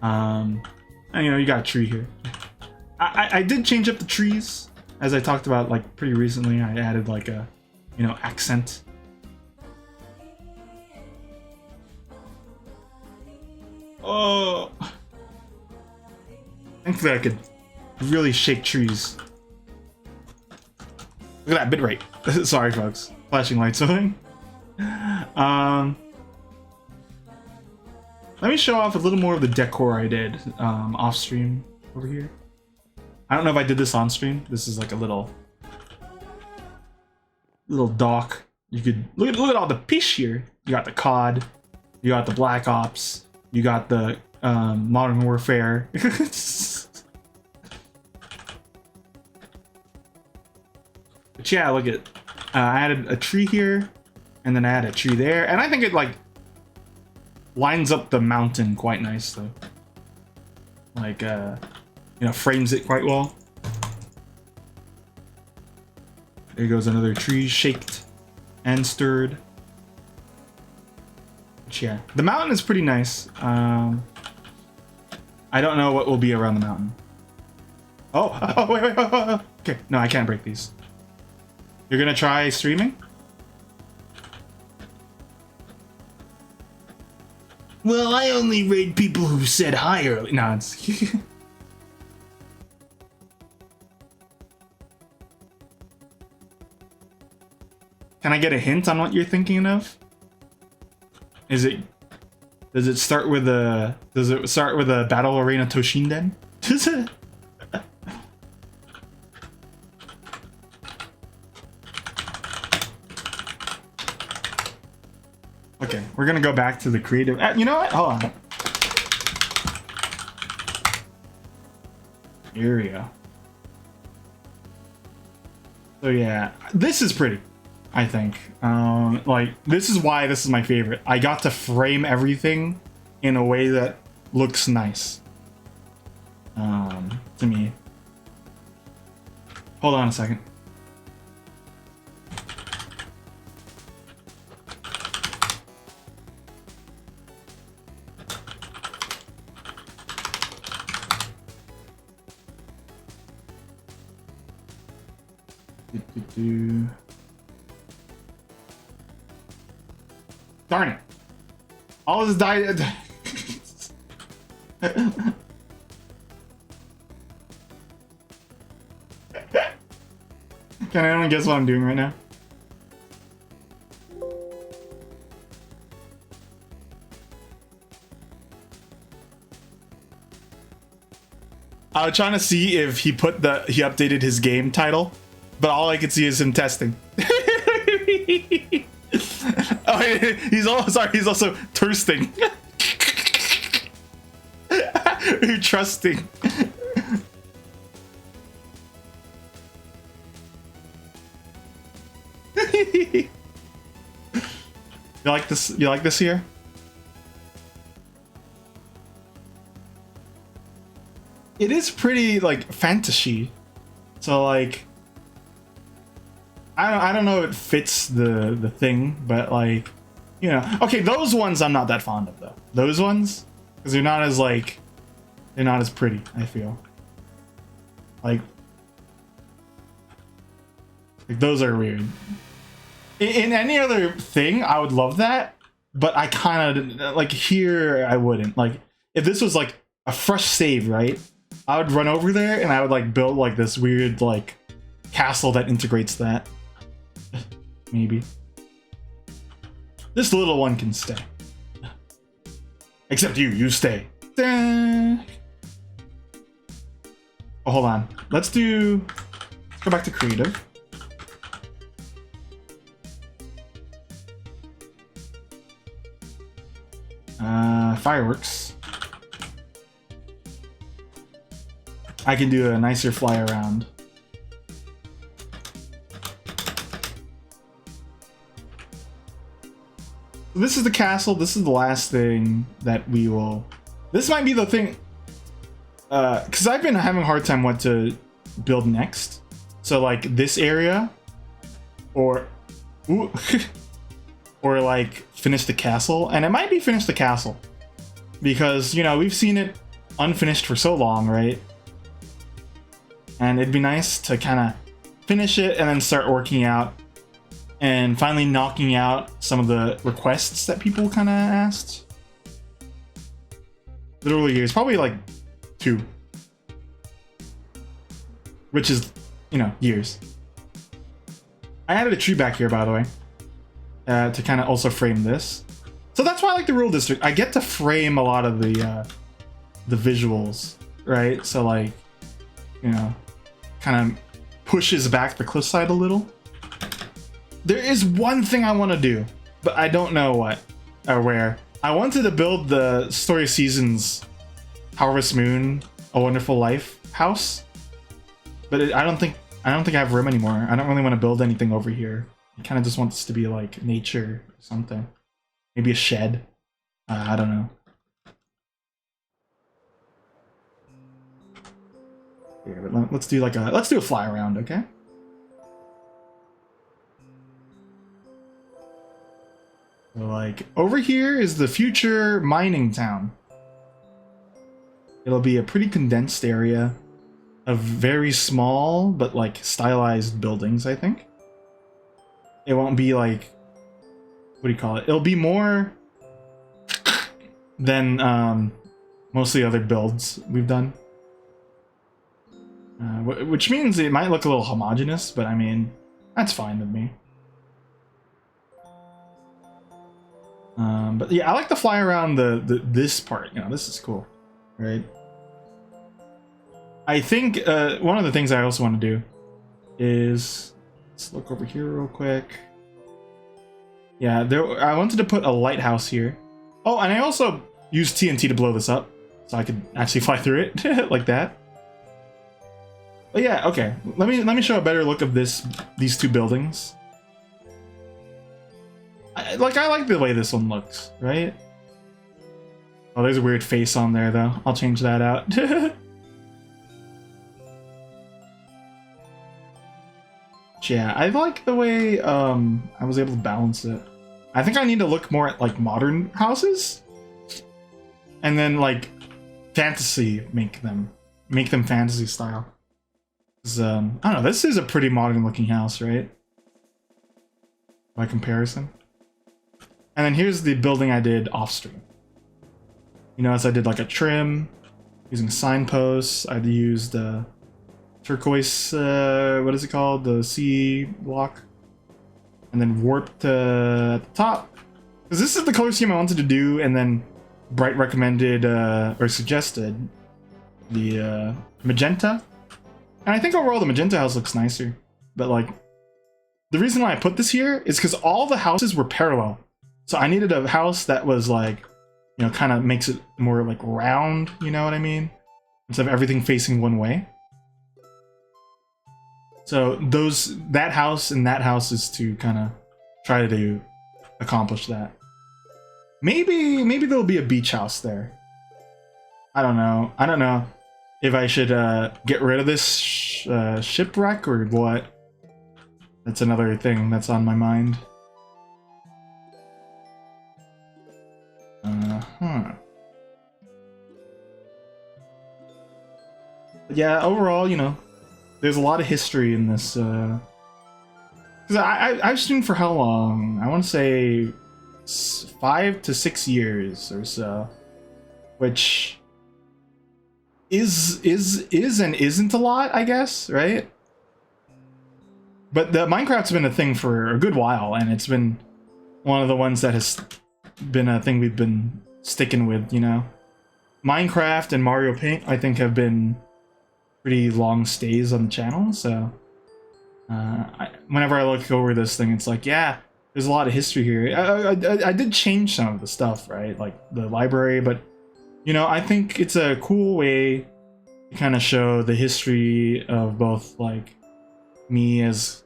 And, you know, you got a tree here. I did change up the trees, as I talked about, like, pretty recently. I added, like, a, you know, accent. Oh. Thankfully, I could really shake trees. Look at that bitrate. Sorry, folks. Flashing lights on. Let me show off a little more of the decor I did off stream over here. I don't know if I did this on stream. This is like a little dock. You could look at all the fish here. You got the COD, you got the Black Ops, you got the Modern Warfare. But yeah, look at I added a tree here, and then I added a tree there, and I think it like lines up the mountain quite nicely. Like you know, frames it quite well. There goes another tree, shaked and stirred. beach, yeah. The mountain is pretty nice. I don't know what will be around the mountain. Oh, wait. Okay, no, I can't break these. You're gonna try streaming? Well, I only raid people who said hi early. No, it's... Can I get a hint on what you're thinking of? Does it start with a Battle Arena Toshinden? Does it? Okay, we're gonna go back to the creative. You know what? Hold on. Here we go. So yeah, this is pretty. I think. Like, this is why this is my favorite. I got to frame everything in a way that looks nice. To me. Hold on a second. Darn it. All this died. Can anyone guess what I'm doing right now? I was trying to see if he updated his game title, but all I could see is him testing. Oh, he's also thirsting. You're trusting. You like this? You like this here? It is pretty like fantasy. So like I don't know if it fits the thing, but like, you know, okay, those ones I'm not that fond of though. Those ones, because they're not as pretty, I feel. Like those are weird. In any other thing, I would love that, but I kind of like here I wouldn't. Like if this was like a fresh save, right? I would run over there and I would like build like this weird like castle that integrates that. Maybe. This little one can stay. Except you stay. Oh, hold on. Let's go back to creative. Fireworks. I can do a nicer fly around. This is the castle. This is the last thing that we will... This might be the thing... Because I've been having a hard time what to build next. So, like, this area. Or... Ooh, or, like, finish the castle. And it might be finish the castle. Because, you know, we've seen it unfinished for so long, right? And it'd be nice to kind of finish it and then start working out and finally knocking out some of the requests that people kind of asked. Literally years, probably like 2. Which is, you know, years. I added a tree back here, by the way, to kind of also frame this. So that's why I like the Rural District. I get to frame a lot of the visuals, right? So like, you know, kind of pushes back the cliffside a little. There is one thing I want to do, but I don't know what or where. I wanted to build the Story of Seasons Harvest Moon A Wonderful Life house, but I don't think I have room anymore. I don't really want to build anything over here. I kind of just want this to be like nature or something. Maybe a shed. I don't know. Here, but let's do a fly around, okay? So, like, over here is the future mining town. It'll be a pretty condensed area of very small but like stylized buildings, I think. It won't be like, what do you call it? It'll be more than most of the other builds we've done. Which means it might look a little homogenous, but I mean, that's fine with me. But yeah, I like to fly around this part. You know, this is cool, right? I think one of the things I also want to do is, let's look over here real quick. Yeah, I wanted to put a lighthouse here. Oh, and I also used TNT to blow this up, so I could actually fly through it like that. But yeah, okay. Let me show a better look of these two buildings. I like the way this one looks, right? Oh, there's a weird face on there though. I'll change that out. Yeah, I like the way I was able to balance it. I think I need to look more at like modern houses, and then like fantasy make them fantasy style. I don't know. This is a pretty modern looking house, right? By comparison. And then here's the building I did off stream. You notice I did like a trim using signposts. I used turquoise, what is it called? The C block. And then warped at the top. Because this is the color scheme I wanted to do, and then Bright recommended, or suggested, the magenta. And I think overall the magenta house looks nicer. But like, the reason why I put this here is because all the houses were parallel. So I needed a house that was like, you know, kind of makes it more like round, you know what I mean? Instead of everything facing one way. So that house and that house is to kind of try to accomplish that. Maybe there'll be a beach house there. I don't know. I don't know if I should get rid of this shipwreck or what. That's another thing that's on my mind. Yeah, overall, you know, there's a lot of history in this. Because I've streamed for how long? I want to say 5 to 6 years or so, which is and isn't a lot, I guess, right? But the Minecraft's been a thing for a good while, and it's been one of the ones that has been a thing we've been sticking with, you know. Minecraft and Mario Paint, I think, have been pretty long stays on the channel, so whenever I look over this thing, it's like, yeah, there's a lot of history here. I did change some of the stuff, right, like the library, but you know, I think it's a cool way to kind of show the history of both, like, me as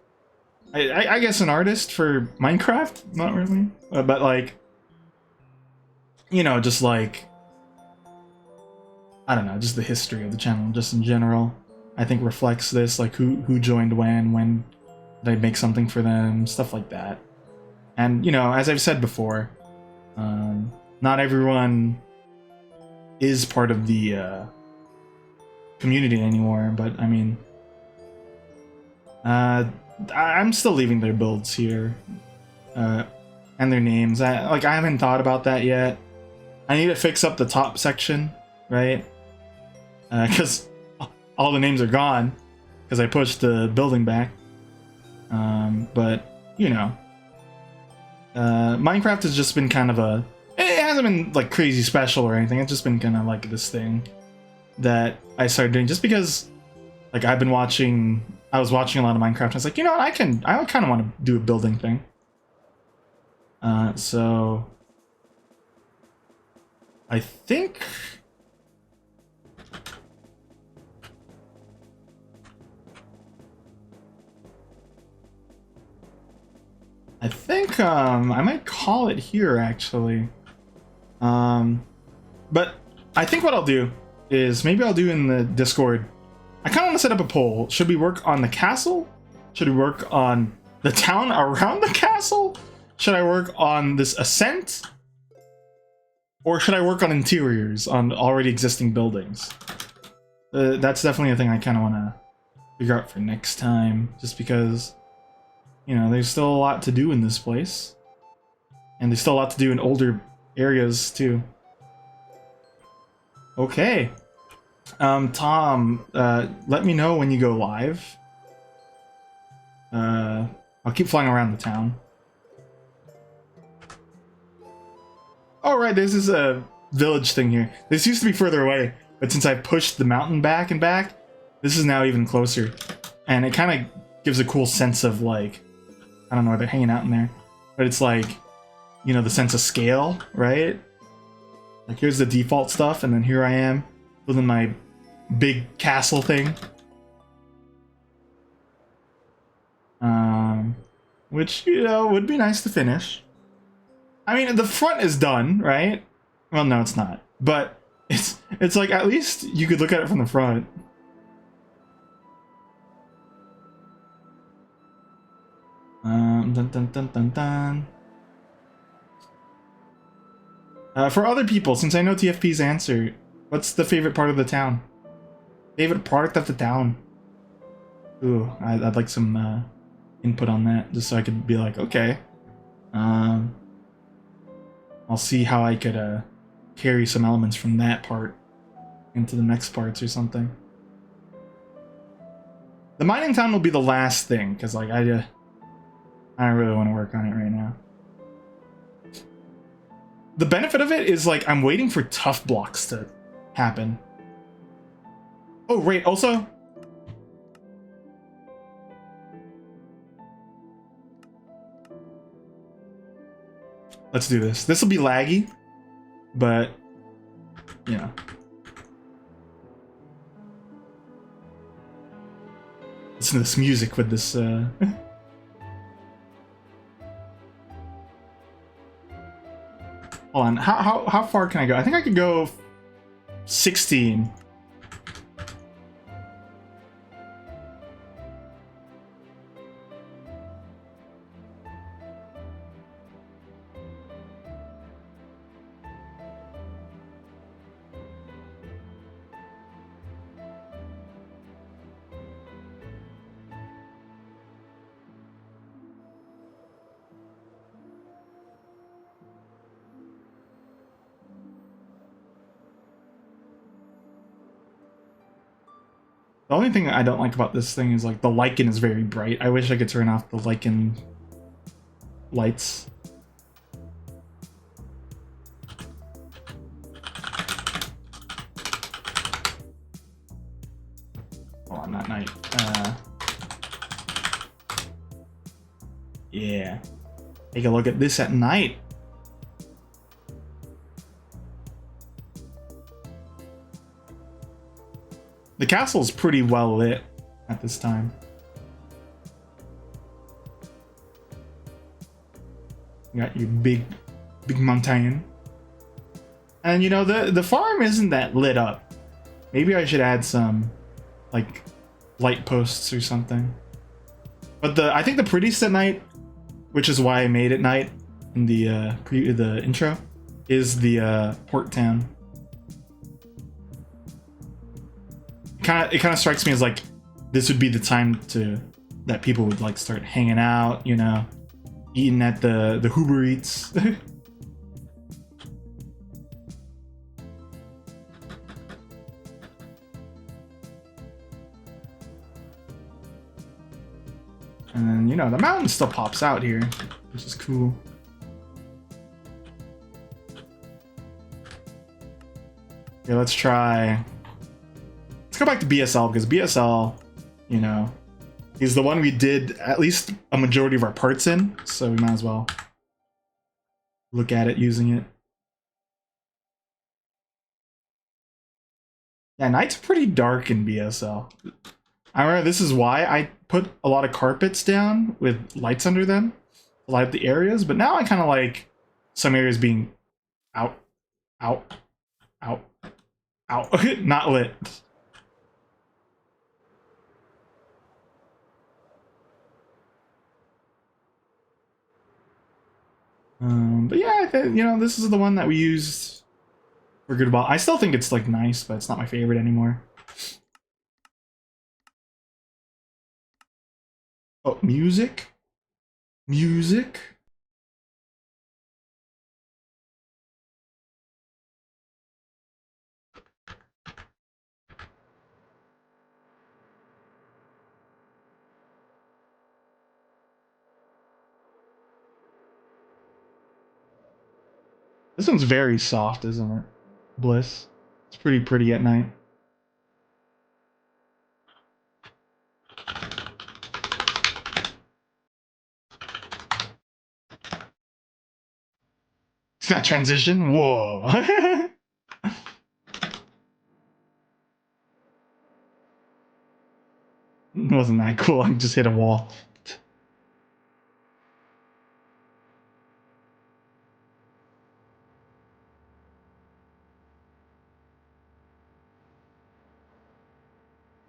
I guess an artist for Minecraft, not really, but like, you know, just like, I don't know, just the history of the channel, just in general, I think reflects this, like who joined when did I make something for them, stuff like that. And, you know, as I've said before, not everyone is part of the community anymore, but I mean, I'm still leaving their builds here, and their names. I haven't thought about that yet. I need to fix up the top section, right? Because all the names are gone because I pushed the building back. But you know, Minecraft has just been kind of it hasn't been like crazy special or anything. It's just been kind of like this thing that I started doing just because, like, I was watching a lot of Minecraft, and I was like, you know what, I kind of want to do a building thing. So I think I might call it here, actually. But I think what I'll do is maybe I'll do in the Discord, I kind of want to set up a poll. Should we work on the castle? Should we work on the town around the castle? should I work on this ascent? Or should I work on interiors on already existing buildings? That's definitely a thing I kind of want to figure out for next time. Just because, you know, there's still a lot to do in this place. And there's still a lot to do in older areas, too. Okay. Tom, let me know when you go live. I'll keep flying around the town. Oh, right, there's this village thing here. This used to be further away, but since I pushed the mountain back and back, this is now even closer. And it kind of gives a cool sense of, like, I don't know, they're hanging out in there. But it's like, you know, the sense of scale, right? Like, here's the default stuff, and then here I am, building my big castle thing. Which, you know, would be nice to finish. I mean, the front is done, right? Well, no, it's not. But it's like, at least you could look at it from the front. Dun dun dun dun dun. For other people, since I know TFP's answer, what's the favorite part of the town? Favorite product of the town? Ooh, I'd like some input on that, just so I could be like, okay. I'll see how I could carry some elements from that part into the next parts or something. The mining town will be the last thing, because like I don't really want to work on it right now. The benefit of it is like I'm waiting for tough blocks to happen. Oh, right, also... Let's do this. This will be laggy, but, you know. Listen to this music with this, Hold on, how far can I go? I think I could go 16. The only thing I don't like about this thing is like the lichen is very bright. I wish I could turn off the lichen lights. Oh, not night. Yeah. Take a look at this at night. The castle is pretty well lit at this time. You got your big mountain. And you know, the farm isn't that lit up. Maybe I should add some like light posts or something. But I think the prettiest at night, which is why I made it night in the the intro, is the port town. It kind of strikes me as like this would be the time that people would like start hanging out, you know, eating at the Uber Eats. And then, you know, the mountain still pops out here, which is cool. Okay, let's try. Let's go back to BSL, because BSL, you know, is the one we did at least a majority of our parts in, so we might as well look at it using it. Yeah, night's pretty dark in BSL. I remember this is why I put a lot of carpets down with lights under them to light up the areas, but now I kind of like some areas being out, not lit. But yeah, you know, this is the one that we used for Goodball. I still think it's like nice, but it's not my favorite anymore. Oh, music? Music? This one's very soft, isn't it? Bliss. It's pretty pretty at night. It's that transition? Whoa. It wasn't that cool. I just hit a wall.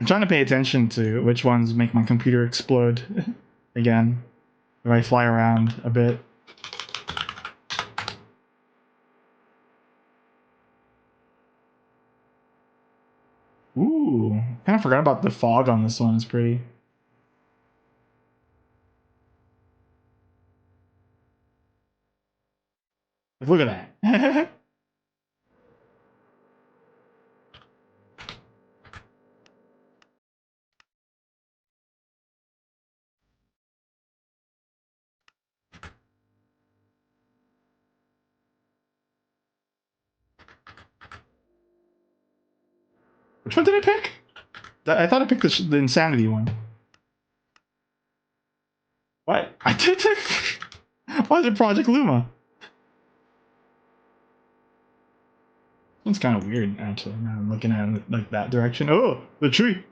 I'm trying to pay attention to which ones make my computer explode again. If I fly around a bit. Ooh, kind of forgot about the fog on this one. It's pretty. Look at that. Which one did I pick? I thought I picked the Insanity one. What? I did pick. Why is it Project Luma? This one's kind of weird, actually. Now I'm looking at it like that direction. Oh, the tree.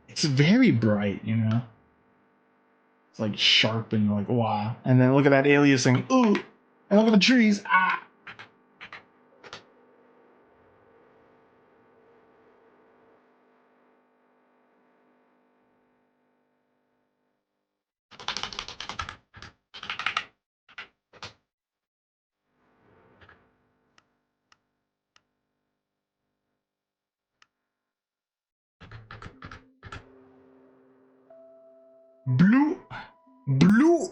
It's very bright, you know? It's like sharp and like, wow. And then look at that aliasing. Ooh! And look at the trees. Ah! Blue! Blue!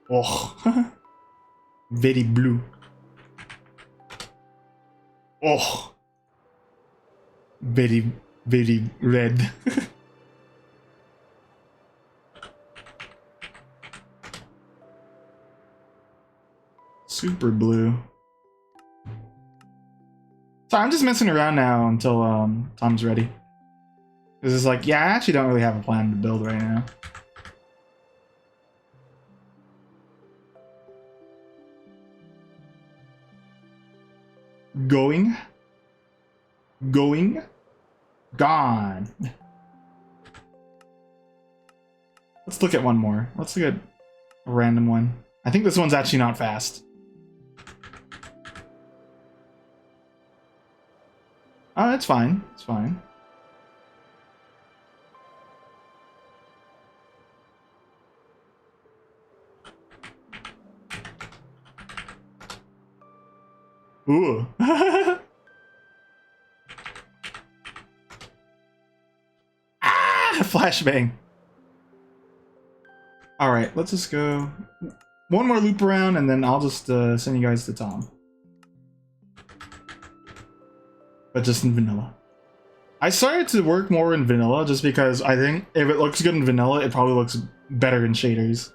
Oh. Very blue. Oh. Very, very red. Super blue. So I'm just messing around now until Tom's ready. This is like, yeah, I actually don't really have a plan to build right now. Going. Going. Gone. Let's look at one more. Let's look at a random one. I think this one's actually not fast. Oh, that's fine. It's fine. Ooh. Ah! Flashbang. Alright, let's just go one more loop around and then I'll just send you guys to Tom. But just in vanilla. I started to work more in vanilla just because I think if it looks good in vanilla, it probably looks better in shaders.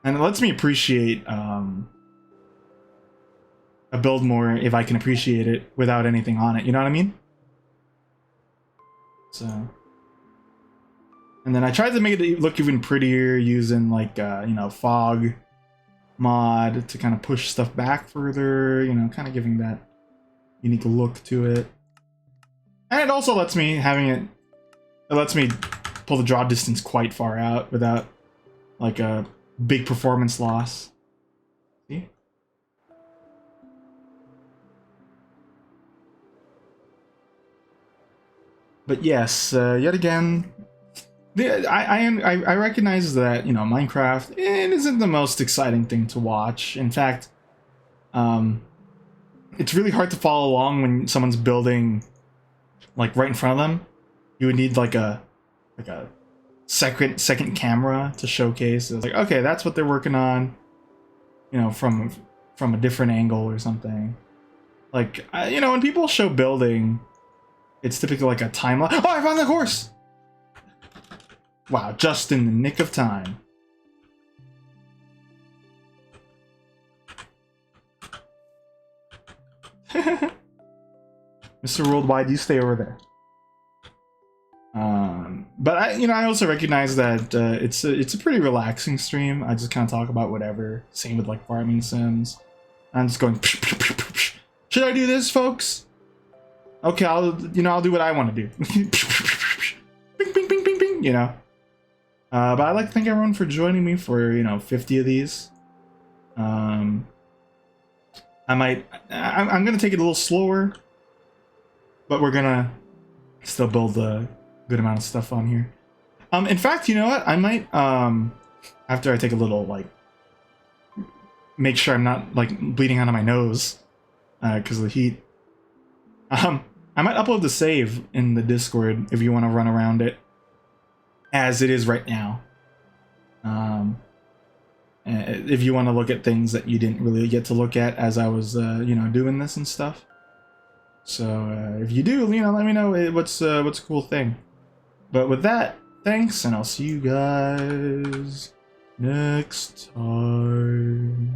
And it lets me appreciate a build more if I can appreciate it without anything on it, you know what I mean? So... And then I tried to make it look even prettier using like, you know, fog mod to kind of push stuff back further, you know, kind of giving that unique look to it. And it also lets me, it lets me pull the draw distance quite far out without like a big performance loss. See? But yes, yet again, I recognize that, you know, Minecraft, it isn't the most exciting thing to watch. In fact, it's really hard to follow along when someone's building like right in front of them. You would need like a second camera to showcase. It's like, okay, that's what they're working on, you know, from a different angle or something. Like, you know, when people show building, it's typically like a timeline. Oh, I found the horse! Wow, just in the nick of time. Mr. Worldwide, you stay over there. But I also recognize that it's a pretty relaxing stream. I just kind of talk about whatever. Same with like farming sims. I'm just going. Should I do this, folks? Okay, I'll do what I want to do. Bing, bing, bing, bing, bing. You know. But I'd like to thank everyone for joining me for 50 of these. I'm gonna take it a little slower, but we're gonna still build a good amount of stuff on here. In fact, you know what? I might after I take a little, like, make sure I'm not like bleeding out of my nose because of the heat. I might upload the save in the Discord if you want to run around it as it is right now. If you want to look at things that you didn't really get to look at as I was, doing this and stuff. So if you do, let me know what's a cool thing. But with that, thanks, and I'll see you guys next time.